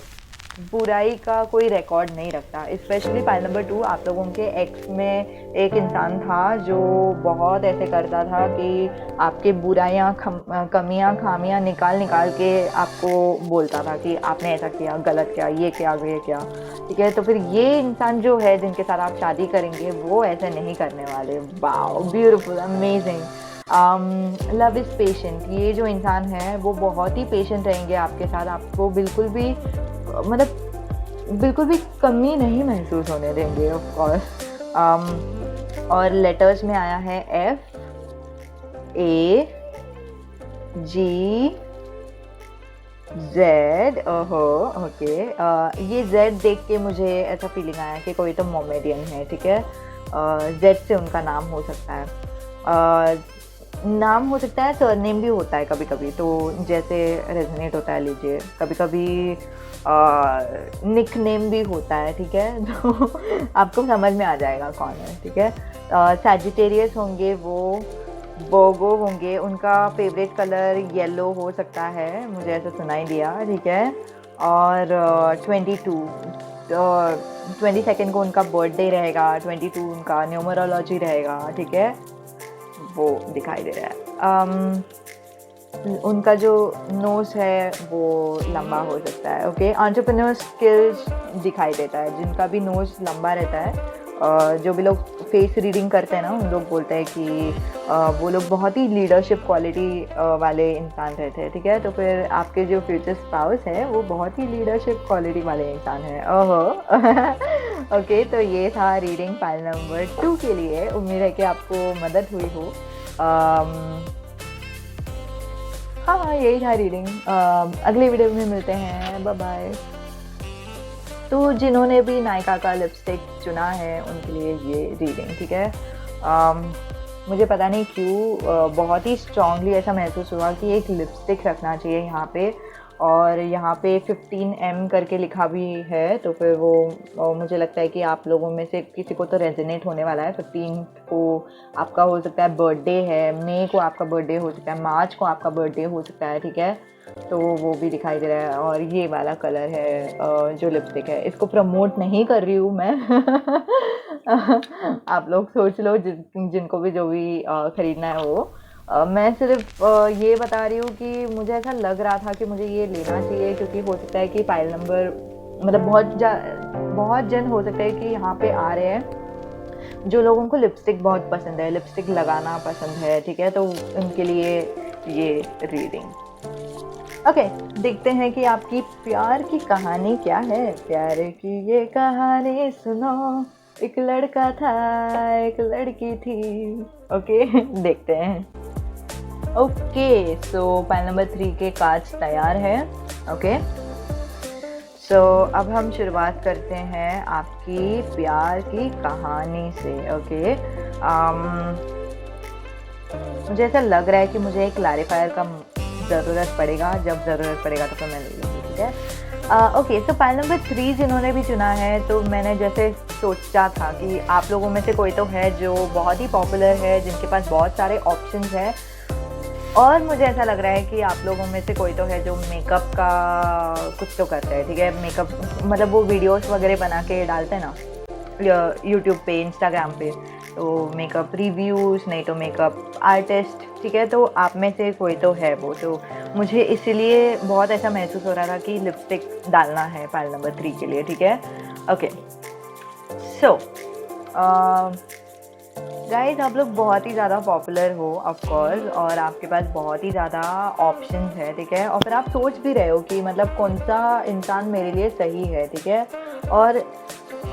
बुराई का कोई रिकॉर्ड नहीं रखता। स्पेशली फाइल नंबर 2, आप लोगों के एक्स में एक इंसान था जो बहुत ऐसे करता था कि आपके बुराइयाँ, कमियाँ, खामियाँ निकाल निकाल के आपको बोलता था कि आपने ऐसा किया, गलत किया, ये किया, ठीक है। तो फिर ये इंसान जो है जिनके साथ आप शादी करेंगे वो ऐसे नहीं करने वाले। Wow, beautiful, amazing. Love is patient. ये जो इंसान है वो बहुत ही पेशेंट रहेंगे आपके साथ। आपको बिल्कुल भी बिल्कुल भी कमी नहीं महसूस होने देंगे, ऑफ कोर्स। और लेटर्स में आया है FAGZ। ओहो, ओके। ये Z देख के मुझे ऐसा फीलिंग आया कि कोई तो मोमेडियन है, ठीक है। Z से उनका नाम हो सकता है, नाम हो सकता है, सरनेम भी होता है कभी कभी, तो जैसे रेजोनेट होता है, लीजिए। कभी कभी निक नेम भी होता है, ठीक है। तो आपको समझ में आ जाएगा कौन है, ठीक है। सैजिटेरियस होंगे वो, बोगो होंगे, उनका फेवरेट कलर येलो हो सकता है, मुझे ऐसा सुनाई दिया, ठीक है। और 22 को उनका बर्थडे रहेगा, 22 उनका न्यूमरोलॉजी रहेगा, ठीक है, वो दिखाई दे रहा है। उनका जो नोज़ है वो लंबा हो सकता है, ओके। एंटरप्रेन्योर स्किल्स दिखाई देता है, जिनका भी नोज़ लंबा रहता है। जो भी लोग फेस रीडिंग करते हैं ना, उन लोग बोलते हैं कि वो लोग बहुत ही लीडरशिप क्वालिटी वाले इंसान रहते हैं, ठीक है। तो फिर आपके जो फ्यूचर स्पाउस है वो बहुत ही लीडरशिप क्वालिटी वाले इंसान है। ओहो। ओके, तो ये था रीडिंग फाइल नंबर 2 के लिए। उम्मीद है कि आपको मदद हुई हो। हाँ, यही था रीडिंग। अगले वीडियो में मिलते हैं, बाय बाय। तो जिन्होंने भी नायका का लिपस्टिक चुना है उनके लिए ये रीडिंग, ठीक है। मुझे पता नहीं क्यों बहुत ही स्ट्रांगली ऐसा महसूस हुआ कि एक लिपस्टिक रखना चाहिए यहाँ पे, और यहाँ पे 15M करके लिखा भी है। तो फिर वो मुझे लगता है कि आप लोगों में से किसी को तो रेजोनेट होने वाला है। 15 को आपका हो सकता है बर्थडे है, मई को आपका बर्थडे हो सकता है, मार्च को आपका बर्थडे हो सकता है, ठीक है। तो वो भी दिखाई दे रहा है। और ये वाला कलर है जो लिपस्टिक है, इसको प्रमोट नहीं कर रही हूँ मैं। आप लोग सोच लो, जिनको भी जो भी ख़रीदना है वो। मैं सिर्फ ये बता रही हूँ कि मुझे ऐसा लग रहा था कि मुझे ये लेना चाहिए, क्योंकि हो सकता है कि फाइल नंबर मतलब बहुत जन हो सकता है कि यहाँ पे आ रहे हैं जो लोगों को लिपस्टिक बहुत पसंद है, लिपस्टिक लगाना पसंद है, ठीक है। तो उनके लिए ये रीडिंग। ओके, देखते हैं कि आपकी प्यार की कहानी क्या है। प्यार की ये कहानी सुनो, एक लड़का था, एक लड़की थी। ओके, देखते हैं। ओके, सो फाइल नंबर 3 के कार्ड्स तैयार है। ओके, सो अब हम शुरुआत करते हैं आपकी प्यार की कहानी से। ओके, मुझे ऐसा लग रहा है कि मुझे एक क्लैरिफायर का ज़रूरत पड़ेगा, जब ज़रूरत पड़ेगा तो फिर मैं ले लूँगी, ठीक है। ओके, सो फाइल नंबर 3 जिन्होंने भी चुना है, तो मैंने जैसे सोचा था कि आप लोगों में से कोई तो है जो बहुत ही पॉपुलर है, जिनके पास बहुत सारे ऑप्शंस हैं। और मुझे ऐसा लग रहा है कि आप लोगों में से कोई तो है जो मेकअप का कुछ तो करता है, ठीक है। मेकअप मतलब वो वीडियोस वगैरह बना के डालते हैं ना यूट्यूब पे, इंस्टाग्राम पे, तो मेकअप रिव्यूज़, नहीं तो मेकअप आर्टिस्ट, ठीक है। तो आप में से कोई तो है वो, तो मुझे इसीलिए बहुत ऐसा महसूस हो रहा था कि लिपस्टिक डालना है फाइल नंबर 3 के लिए, ठीक है। ओके, सो गाइस, आप लोग बहुत ही ज़्यादा पॉपुलर हो ऑफ कोर्स, और आपके पास बहुत ही ज़्यादा ऑप्शंस है, ठीक है। और फिर आप सोच भी रहे हो कि मतलब कौन सा इंसान मेरे लिए सही है, ठीक है। और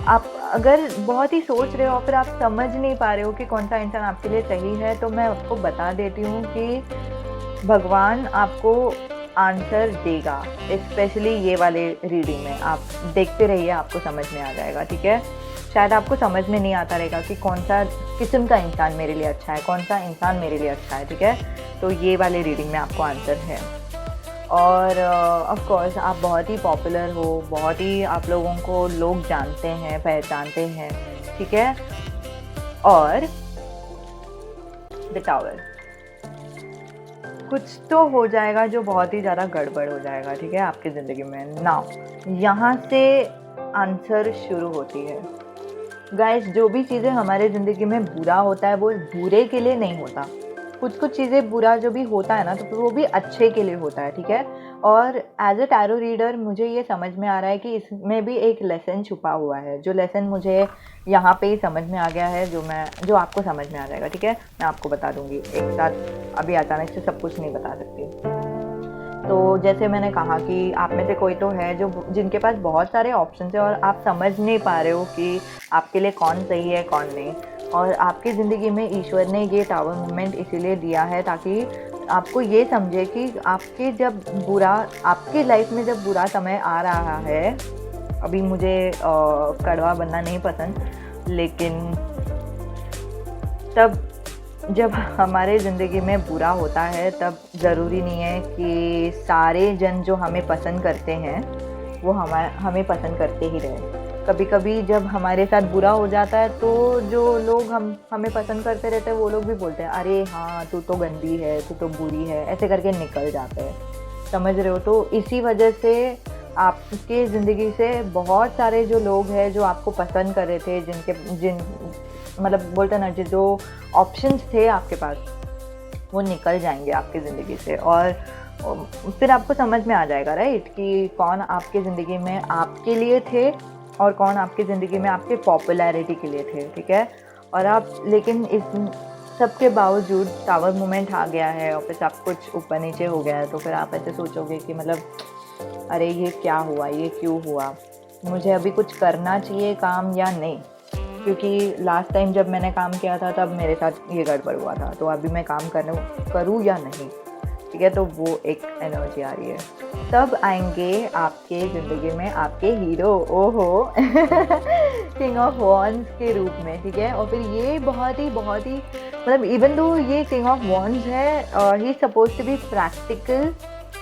आप अगर बहुत ही सोच रहे हो और फिर आप समझ नहीं पा रहे हो कि कौन सा इंसान आपके लिए सही है, तो मैं आपको बता देती हूँ कि भगवान आपको आंसर देगा। स्पेशली ये वाले रीडिंग में आप देखते रहिए, आपको समझ में आ जाएगा, ठीक है। शायद आपको समझ में नहीं आता रहेगा कि कौन सा किस्म का इंसान मेरे लिए अच्छा है, कौन सा इंसान मेरे लिए अच्छा है, ठीक है। तो ये वाले रीडिंग में आपको आंसर है। और ऑफ कोर्स आप बहुत ही पॉपुलर हो, बहुत ही आप लोगों को लोग जानते हैं, पहचानते हैं, ठीक है? और द टावर, कुछ तो हो जाएगा जो बहुत ही ज़्यादा गड़बड़ हो जाएगा, ठीक है, आपकी ज़िंदगी में। नाउ यहाँ से आंसर शुरू होती है। गाइस, जो भी चीज़ें हमारे ज़िंदगी में बुरा होता है वो बुरे के लिए नहीं होता। कुछ चीज़ें बुरा जो भी होता है ना, तो वो भी अच्छे के लिए होता है, ठीक है? और एज अ टैरो रीडर मुझे ये समझ में आ रहा है कि इसमें भी एक लेसन छुपा हुआ है, जो लेसन मुझे यहाँ पे ही समझ में आ गया है, जो आपको समझ में आ जाएगा, ठीक है? मैं आपको बता दूंगी एक साथ, अभी अचानक से सब कुछ नहीं बता सकती। तो जैसे मैंने कहा कि आप में से कोई तो है जो जिनके पास बहुत सारे ऑप्शन है और आप समझ नहीं पा रहे हो कि आपके लिए कौन सही है कौन नहीं। और आपकी ज़िंदगी में ईश्वर ने ये टावर मूवमेंट इसीलिए दिया है ताकि आपको ये समझे कि आपकी लाइफ में जब बुरा समय आ रहा है, अभी मुझे कड़वा बनना नहीं पसंद, लेकिन तब जब हमारे ज़िंदगी में बुरा होता है तब ज़रूरी नहीं है कि सारे जन जो हमें पसंद करते हैं वो हमें पसंद करते ही रहे। कभी कभी जब हमारे साथ बुरा हो जाता है तो जो लोग हमें पसंद करते रहते हैं वो लोग भी बोलते हैं, अरे हाँ तू तो गंदी है, तू तो बुरी है, ऐसे करके निकल जाते हैं, समझ रहे हो? तो इसी वजह से आपके ज़िंदगी से बहुत सारे जो लोग हैं जो आपको पसंद कर रहे थे, मतलब बोलते ना, जो ऑप्शंस थे आपके पास वो निकल जाएंगे आपकी ज़िंदगी से। और फिर आपको समझ में आ जाएगा, राइट, कि कौन आपकी ज़िंदगी में आपके लिए थे और कौन आपकी ज़िंदगी में आपके पॉपुलैरिटी के लिए थे, ठीक है? और आप, लेकिन इस सब के बावजूद टावर मोमेंट आ गया है और फिर सब कुछ ऊपर नीचे हो गया है, तो फिर आप ऐसे सोचोगे कि मतलब अरे ये क्या हुआ, ये क्यों हुआ, मुझे अभी कुछ करना चाहिए काम या नहीं? क्योंकि लास्ट टाइम जब मैंने काम किया था तब मेरे साथ ये गड़बड़ हुआ था, तो अभी मैं काम करूँ या नहीं, ठीक है? तो वो एक एनर्जी आ रही है। तब आएंगे आपके ज़िंदगी में आपके हीरो, ओहो किंग ऑफ वॉन्ड्स के रूप में, ठीक है? और फिर ये बहुत ही मतलब इवन दो ये किंग ऑफ वॉन्ड्स है, he suppose to be practical,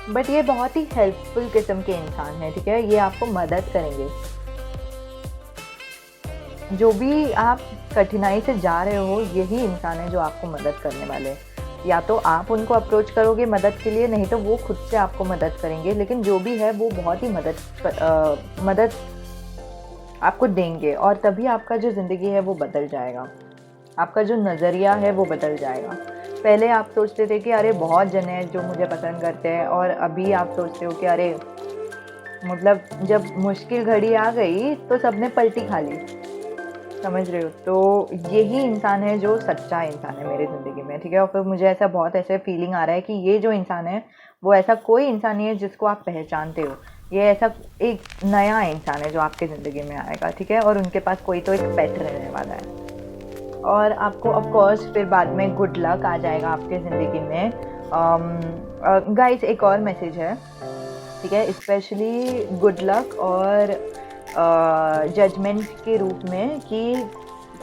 but ये बहुत ही हेल्पफुल किस्म के इंसान है, ठीक है? ये आपको मदद करेंगे। जो भी आप कठिनाई से जा रहे हो, यही इंसान है जो आपको मदद करने वाले। या तो आप उनको अप्रोच करोगे मदद के लिए, नहीं तो वो खुद से आपको मदद करेंगे, लेकिन जो भी है वो बहुत ही मदद आपको देंगे। और तभी आपका जो ज़िंदगी है वो बदल जाएगा, आपका जो नज़रिया है वो बदल जाएगा। पहले आप सोचते थे कि अरे बहुत जन हैं जो मुझे पसंद करते हैं, और अभी आप सोचते हो कि अरे मतलब जब मुश्किल घड़ी आ गई तो सबने पलटी खा ली, समझ रहे हो? तो यही इंसान है जो सच्चा इंसान है मेरी ज़िंदगी में, ठीक है? और फिर मुझे ऐसे फीलिंग आ रहा है कि ये जो इंसान है वो ऐसा कोई इंसान नहीं है जिसको आप पहचानते हो, ये ऐसा एक नया इंसान है जो आपकी ज़िंदगी में आएगा, ठीक है? और उनके पास कोई तो एक पेट रहने वाला है, और आपको ऑफ कोर्स फिर बाद में गुड लक आ जाएगा आपके ज़िंदगी में। गाइस, एक और मैसेज है, ठीक है? स्पेशली गुड लक और जजमेंट के रूप में, कि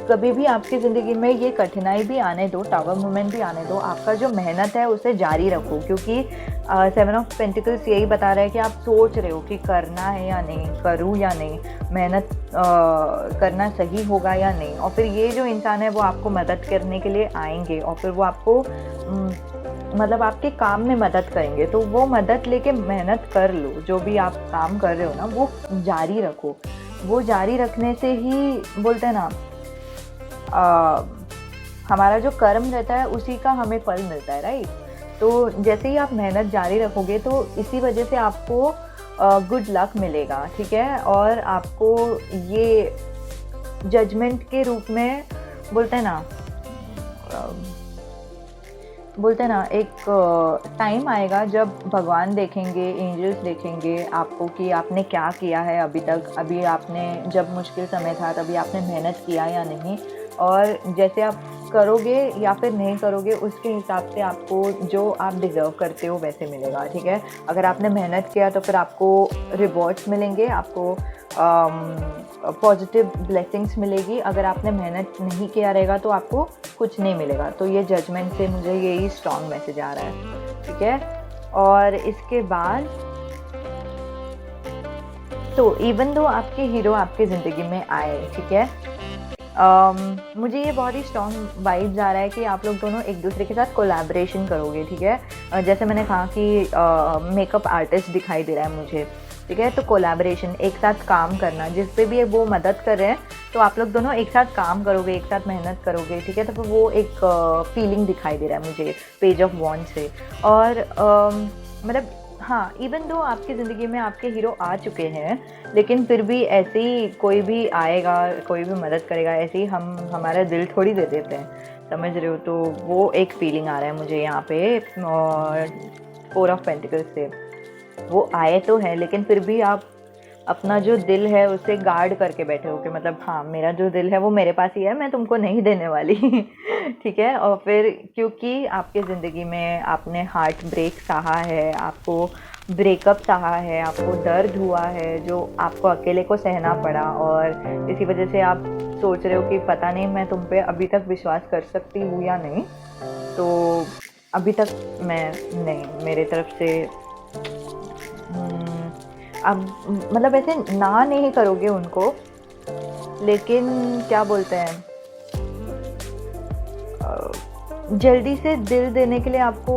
कभी भी आपकी ज़िंदगी में ये कठिनाई भी आने दो, टावर मूवमेंट भी आने दो, आपका जो मेहनत है उसे जारी रखो, क्योंकि 7 ऑफ पेंटिकल्स यही बता रहा है कि आप सोच रहे हो कि करना है या नहीं, करूँ या नहीं, मेहनत करना सही होगा या नहीं। और फिर ये जो इंसान है वो आपको मदद करने के लिए आएंगे और फिर वो आपको मतलब आपके काम में मदद करेंगे। तो वो मदद लेके मेहनत कर लो, जो भी आप काम कर रहे हो ना वो जारी रखो। वो जारी रखने से ही बोलते हैं ना, हमारा जो कर्म रहता है उसी का हमें फल मिलता है, राइट? तो जैसे ही आप मेहनत जारी रखोगे तो इसी वजह से आपको गुड लक मिलेगा, ठीक है? और आपको ये जजमेंट के रूप में बोलते हैं ना एक टाइम आएगा जब भगवान देखेंगे, एंजल्स देखेंगे आपको कि आपने क्या किया है अभी तक, अभी आपने जब मुश्किल समय था तभी आपने मेहनत किया या नहीं, और जैसे आप करोगे या फिर नहीं करोगे उसके हिसाब से आपको जो आप डिज़र्व करते हो वैसे मिलेगा, ठीक है? अगर आपने मेहनत किया तो फिर आपको रिवॉर्ड्स मिलेंगे, आपको पॉजिटिव ब्लेसिंग्स मिलेगी। अगर आपने मेहनत नहीं किया रहेगा तो आपको कुछ नहीं मिलेगा। तो ये जजमेंट से मुझे यही स्ट्रॉन्ग मैसेज आ रहा है, ठीक है? और इसके बाद तो इवन दो आपके हीरो आपकी ज़िंदगी में आए, ठीक है, मुझे ये बहुत ही स्ट्रॉन्ग वाइब्स आ रहा है कि आप लोग दोनों एक दूसरे के साथ कोलैबोरेशन करोगे, ठीक है। जैसे मैंने कहा कि मेकअप आर्टिस्ट दिखाई दे रहा है मुझे, ठीक है। तो कोलैबोरेशन, एक साथ काम करना, जिस पे भी वो मदद कर रहे हैं तो आप लोग दोनों एक साथ काम करोगे, एक साथ मेहनत करोगे, ठीक है। तो फिर वो एक फीलिंग दिखाई दे रहा है मुझे पेज ऑफ वॉन्ड से। और मतलब हाँ, इवन दो आपकी ज़िंदगी में आपके हीरो आ चुके हैं, लेकिन फिर भी ऐसे ही कोई भी आएगा, कोई भी मदद करेगा, ऐसे ही हम हमारा दिल थोड़ी दे देते हैं, समझ रहे हो। तो वो एक फीलिंग आ रहा है मुझे यहाँ पे। और 4 ऑफ पेंटिकल्स से वो आए तो हैं, लेकिन फिर भी आप अपना जो दिल है उसे गार्ड करके बैठे हो कि मतलब हाँ, मेरा जो दिल है वो मेरे पास ही है, मैं तुमको नहीं देने वाली ठीक है। और फिर क्योंकि आपके ज़िंदगी में आपने हार्ट ब्रेक सहा है, आपको ब्रेकअप सहा है, आपको दर्द हुआ है जो आपको अकेले को सहना पड़ा, और इसी वजह से आप सोच रहे हो कि पता नहीं मैं तुम पे अभी तक विश्वास कर सकती हूँ या नहीं। तो अभी तक मैं नहीं, मेरे तरफ से अब मतलब ऐसे ना नहीं करोगे उनको, लेकिन क्या बोलते हैं, जल्दी से दिल देने के लिए आपको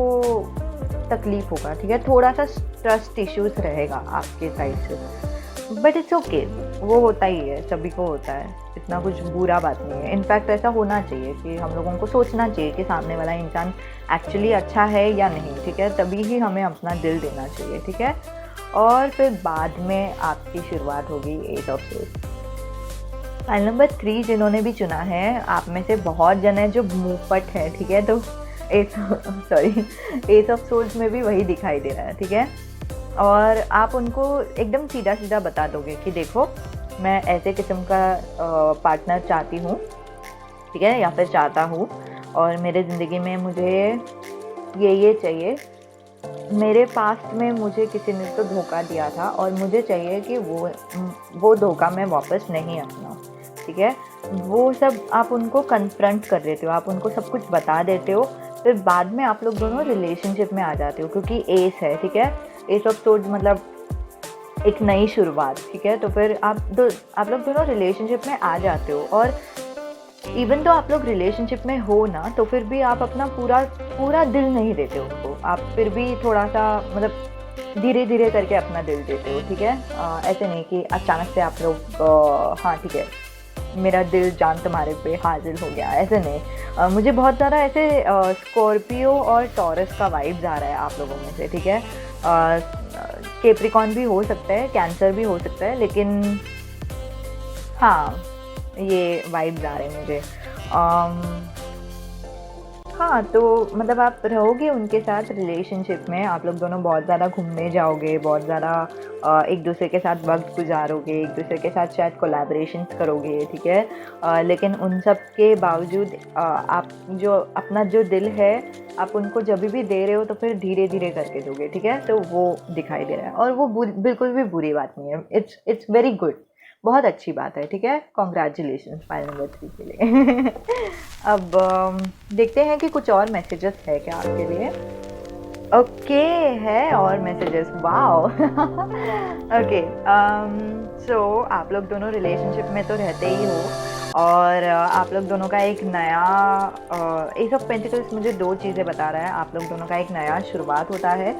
तकलीफ़ होगा, ठीक है। थोड़ा सा ट्रस्ट इश्यूज रहेगा आपके साइड से, बट इट्स ओके, वो होता ही है, सभी को होता है, इतना कुछ बुरा बात नहीं है। इनफैक्ट ऐसा होना चाहिए कि हम लोगों को सोचना चाहिए कि सामने वाला इंसान एक्चुअली अच्छा है या नहीं, ठीक है, तभी ही हमें अपना दिल देना चाहिए, ठीक है। और फिर बाद में आपकी शुरुआत होगी 8 ऑफ सोल्स। फाइल नंबर 3 जिन्होंने भी चुना है, आप में से बहुत जन है जो मुंहफट है, ठीक है। तो एस ऑफ सोल्स में भी वही दिखाई दे रहा है, ठीक है। और आप उनको एकदम सीधा सीधा बता दोगे कि देखो, मैं ऐसे किस्म का पार्टनर चाहती हूँ, ठीक है, या फिर चाहता हूँ, और मेरे ज़िंदगी में मुझे ये चाहिए। मेरे पास्ट में मुझे किसी ने तो धोखा दिया था और मुझे चाहिए कि वो धोखा मैं वापस नहीं अपनाऊं, ठीक है। वो सब आप उनको कन्फ्रंट कर देते हो, आप उनको सब कुछ बता देते हो, फिर बाद में आप लोग दोनों रिलेशनशिप में आ जाते हो, क्योंकि एस है, ठीक है। एस ऑफ सोर्ड्स मतलब एक नई शुरुआत, ठीक है। तो फिर आप लोग दोनों रिलेशनशिप में आ जाते हो, और इवन तो आप लोग रिलेशनशिप में हो ना, तो फिर भी आप अपना पूरा दिल नहीं देते उनको, आप फिर भी थोड़ा सा मतलब धीरे धीरे करके अपना दिल देते हो, ठीक है। ऐसे नहीं कि अचानक से आप लोग हाँ ठीक है मेरा दिल जान तुम्हारे पे हाजिर हो गया, ऐसे नहीं। मुझे बहुत ज़्यादा ऐसे स्कॉर्पियो और टॉरस का वाइब्स आ रहा है आप लोगों में से, ठीक है। कैप्रिकॉर्न भी हो सकता है, कैंसर भी हो सकता है, लेकिन हाँ ये वाइब्स आ रहे हैं मुझे। हाँ, तो मतलब आप रहोगे उनके साथ रिलेशनशिप में, आप लोग दोनों बहुत ज़्यादा घूमने जाओगे, बहुत ज़्यादा एक दूसरे के साथ वक्त गुजारोगे, एक दूसरे के साथ शायद कोलैबोरेशंस करोगे, ठीक है। लेकिन उन सब के बावजूद आप जो अपना जो दिल है आप उनको जब भी दे रहे हो तो फिर धीरे धीरे करके दोगे, ठीक है। तो वो दिखाई दे रहा है, और वो बिल्कुल भी बुरी बात नहीं है, इट्स वेरी गुड, बहुत अच्छी बात है, ठीक है। कॉन्ग्रेचुलेशन फाइल नंबर 3 के लिए अब देखते हैं कि कुछ और मैसेजेस है क्या आपके लिए। ओके है और मैसेजेस, वाओ ओके। सो आप लोग दोनों रिलेशनशिप में तो रहते ही हो, और आप लोग दोनों का एक नया एस ऑफ पेंटिकल्स मुझे 2 चीज़ें बता रहा है। आप लोग दोनों का एक नया शुरुआत होता है,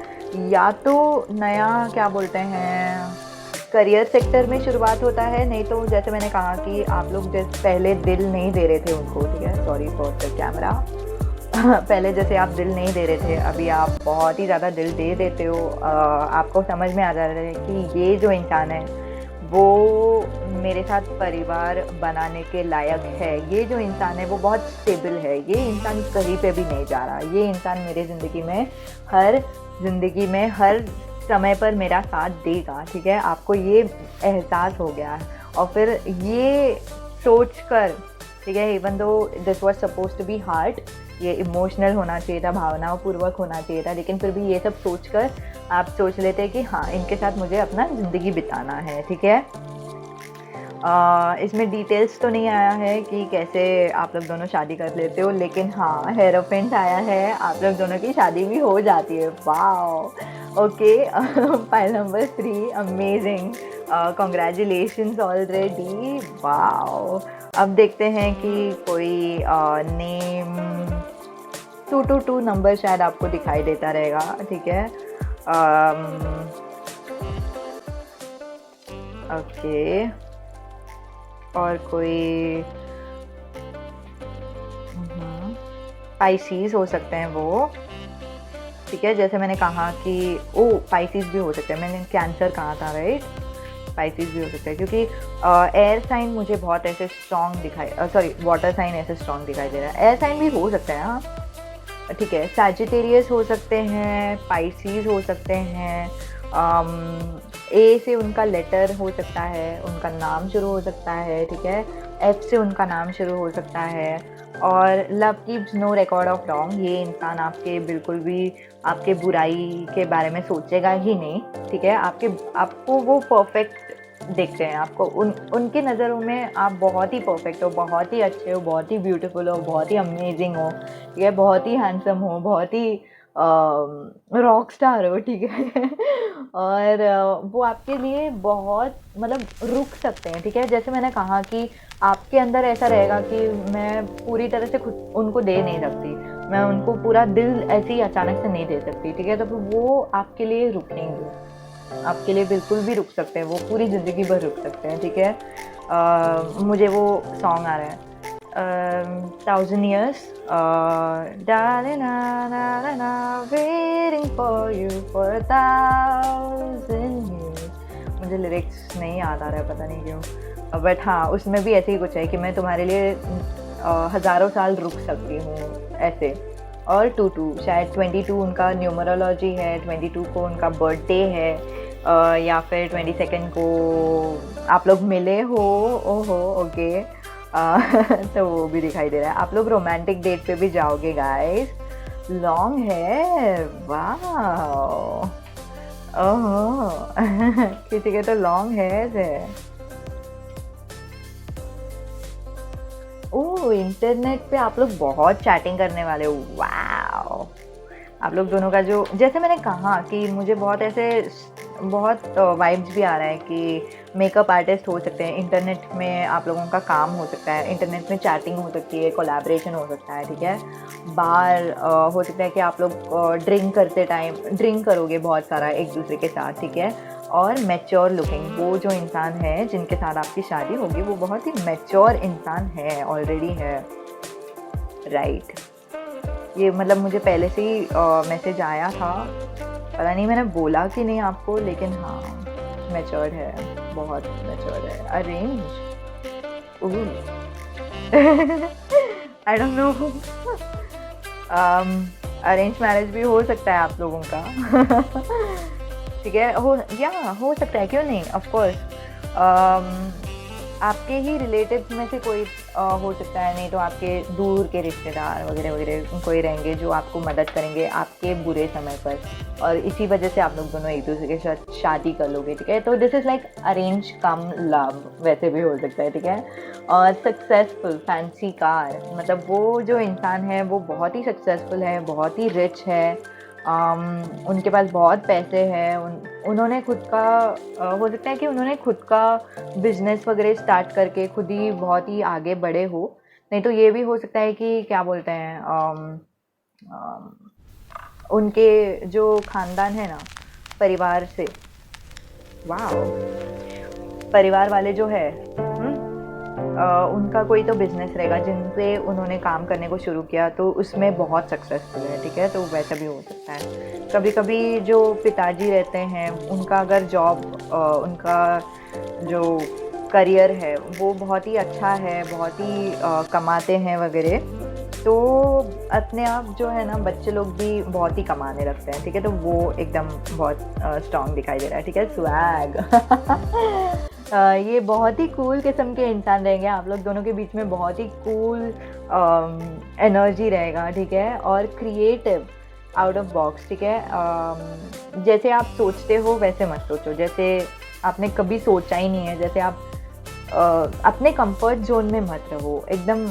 या तो नया क्या बोलते हैं करियर सेक्टर में शुरुआत होता है, नहीं तो जैसे मैंने कहा कि आप लोग जैसे पहले दिल नहीं दे रहे थे उनको, ठीक है, सॉरी फॉर द कैमरा पहले जैसे आप दिल नहीं दे रहे थे, अभी आप बहुत ही ज़्यादा दिल दे देते हो। आपको समझ में आ जा रहा है कि ये जो इंसान है वो मेरे साथ परिवार बनाने के लायक है, ये जो इंसान है वो बहुत स्टेबल है, ये इंसान कहीं पे भी नहीं जा रहा, ये इंसान मेरे ज़िंदगी में हर समय पर मेरा साथ देगा, ठीक है। आपको ये एहसास हो गया है, और फिर ये सोच कर, ठीक है, even though this was suppose to be heart, ये इमोशनल होना चाहिए था, भावनाओं पूर्वक होना चाहिए था, लेकिन फिर भी ये सब सोचकर आप सोच लेते हैं कि हाँ इनके साथ मुझे अपना ज़िंदगी बिताना है, ठीक है। इसमें डिटेल्स तो नहीं आया है कि कैसे आप लोग दोनों शादी कर लेते हो, लेकिन हाँ हेरोफेंट आया है, आप लोग दोनों की शादी भी हो जाती है। Wow, okay. File number 3, amazing, congratulations already, wow. अब देखते हैं कि कोई नेम 222 नंबर शायद आपको दिखाई देता रहेगा, ठीक है। ओके, और कोई पाइसीज हो सकते हैं वो, ठीक है। जैसे मैंने कहा कि ओ पाइसीज भी हो सकते हैं, मैंने कैंसर कहा था, राइट। पाइसीज भी हो सकता है क्योंकि एयर साइन मुझे बहुत ऐसे स्ट्रॉन्ग दिखाई, सॉरी वाटर साइन ऐसे स्ट्रॉन्ग दिखाई दे रहा है। एयर साइन भी हो सकता है, हाँ ठीक है। सैजिटेरियस हो सकते हैं, पाइसीज हो सकते हैं, ए से उनका लेटर हो सकता है, उनका नाम शुरू हो सकता है, ठीक है। एफ से उनका नाम शुरू हो सकता है। और love keeps no record of wrong, ये इंसान आपके बिल्कुल भी आपके बुराई के बारे में सोचेगा ही नहीं, ठीक है। आपको वो परफेक्ट देखते हैं, आपको उनकी नज़रों में आप बहुत ही परफेक्ट हो, बहुत ही अच्छे हो, बहुत ही ब्यूटीफुल हो, बहुत ही अमेजिंग हो, ठीक है। बहुत ही हैंडसम हो, बहुत ही रॉक स्टार हो, ठीक है। और वो आपके लिए बहुत मतलब रुक सकते हैं, ठीक है। जैसे मैंने कहा कि आपके अंदर ऐसा रहेगा कि मैं पूरी तरह से खुद उनको दे नहीं सकती, मैं उनको पूरा दिल ऐसे ही अचानक से नहीं दे सकती, ठीक है। तो फिर वो आपके लिए रुकेंगे, आपके लिए बिल्कुल भी रुक सकते हैं, वो पूरी ज़िंदगी भर रुक सकते हैं, ठीक है। मुझे वो सॉन्ग आ रहा है, 1000 years, waiting for you for 1000 years। मुझे लिरिक्स नहीं याद आ रहा है, पता नहीं क्यों, बट हाँ उसमें भी ऐसे ही कुछ है कि मैं तुम्हारे लिए हज़ारों साल रुक सकती हूँ, ऐसे। और 22 शायद 22 उनका न्यूमरोलॉजी है, 22 को उनका बर्थडे है, या फिर 22 को आप लोग मिले हो, ओहो ओके। तो वो भी दिखाई दे रहा है। आप लोग रोमांटिक डेट पे भी जाओगे गाइस, लॉन्ग है, वाह, ओहो। किसी के तो लॉन्ग है। ओह, इंटरनेट पे आप लोग बहुत चैटिंग करने वाले हो, वाओ। आप लोग दोनों का जो, जैसे मैंने कहा कि मुझे बहुत वाइब्स भी आ रहा है कि मेकअप आर्टिस्ट हो सकते हैं, इंटरनेट में आप लोगों का काम हो सकता है, इंटरनेट में चैटिंग हो सकती है, कोलैबोरेशन हो सकता है, ठीक है। बार हो सकता है कि आप लोग ड्रिंक करते टाइम ड्रिंक करोगे बहुत सारा एक दूसरे के साथ, ठीक है। और मैच्योर लुकिंग, वो जो इंसान है जिनके साथ आपकी शादी होगी वो बहुत ही मैच्योर इंसान है, ऑलरेडी है, राइट। ये मतलब मुझे पहले से ही मैसेज आया था, पता नहीं मैंने बोला कि नहीं आपको, लेकिन हाँ मैच्योर्ड है, बहुत मैच्योर्ड है। Arrange, I don't know, arrange marriage भी हो सकता है आप लोगों का। ठीक है, हो सकता है, क्यों नहीं, ऑफ कोर्स। आपके ही रिलेटिव्स में से कोई हो सकता है, नहीं तो आपके दूर के रिश्तेदार वगैरह वगैरह कोई रहेंगे जो आपको मदद करेंगे आपके बुरे समय पर, और इसी वजह से आप लोग दोनों एक दूसरे के साथ शादी कर लोगे, ठीक है। तो this is like arrange come love, वैसे भी हो सकता है, ठीक है। और सक्सेसफुल, फैंसी कार, मतलब वो जो इंसान है वो बहुत ही सक्सेसफुल है, बहुत ही रिच है, उनके पास बहुत पैसे हैं, उन्होंने खुद का हो सकता है कि उन्होंने खुद का बिजनेस वगैरह स्टार्ट करके खुद ही बहुत ही आगे बढ़े हो, नहीं तो ये भी हो सकता है कि क्या बोलते हैं, उनके जो खानदान है ना, परिवार से, वाह, परिवार वाले जो है, उनका कोई तो बिज़नेस रहेगा जिनसे उन्होंने काम करने को शुरू किया, तो उसमें बहुत सक्सेसफुल है, ठीक है। तो वैसा भी हो सकता है। कभी कभी जो पिताजी रहते हैं उनका अगर जॉब, उनका जो करियर है वो बहुत ही अच्छा है, बहुत ही कमाते हैं वगैरह, तो अपने आप जो है ना बच्चे लोग भी बहुत ही कमाने लगते हैं, ठीक है। तो वो एकदम बहुत स्ट्रॉन्ग दिखाई दे रहा है, ठीक है। स्वैग। ये बहुत ही कूल किस्म के इंसान रहेंगे, आप लोग दोनों के बीच में बहुत ही कूल एनर्जी रहेगा, ठीक है। और क्रिएटिव, आउट ऑफ बॉक्स, ठीक है। जैसे आप सोचते हो वैसे मत सोचो, जैसे आपने कभी सोचा ही नहीं है, जैसे आप अपने कंफर्ट ज़ोन में मत रहो, एकदम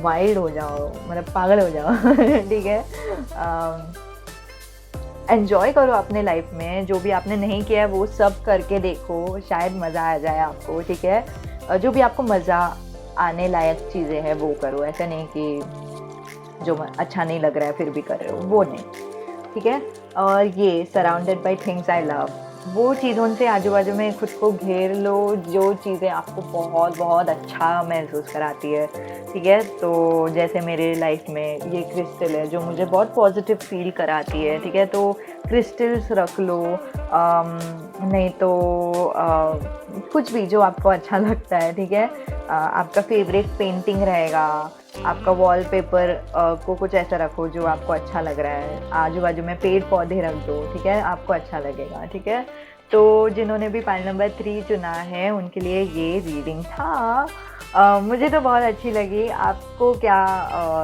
वाइल्ड हो जाओ, मतलब पागल हो जाओ ठीक है? एन्जॉय करो अपने लाइफ में, जो भी आपने नहीं किया है वो सब करके देखो, शायद मज़ा आ जाए आपको, ठीक है? जो भी आपको मज़ा आने लायक चीज़ें हैं वो करो, ऐसा नहीं कि जो अच्छा नहीं लग रहा है फिर भी कर रहे हो, वो नहीं, ठीक है? और ये surrounded by things I love, वो चीज़ों से आजू-बाजू में खुद को घेर लो, जो चीज़ें आपको बहुत-बहुत अच्छा महसूस कराती है, ठीक है? तो जैसे मेरे लाइफ में ये क्रिस्टल है, जो मुझे बहुत पॉज़िटिव फ़ील कराती है, ठीक है? तो क्रिस्टल्स रख लो, नहीं तो कुछ भी जो आपको अच्छा लगता है, ठीक है? आपका फ़ेवरेट पेंटिंग रहेगा, आपका वॉलपेपर को कुछ ऐसा रखो जो आपको अच्छा लग रहा है, आजू-बाजू में पेड़-पौधे रख दो, ठीक है? आपको अच्छा लगेगा, ठीक है? तो जिन्होंने भी पाइल नंबर 3 चुना है, उनके लिए ये रीडिंग था। मुझे तो बहुत अच्छी लगी, आपको क्या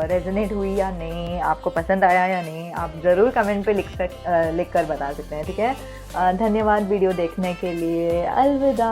रेज़ोनेट हुई या नहीं, आपको पसंद आया या नहीं, आप ज़रूर कमेंट पे लिख कर बता सकते हैं, ठीक है? धन्यवाद वीडियो देखने के लिए, अलविदा।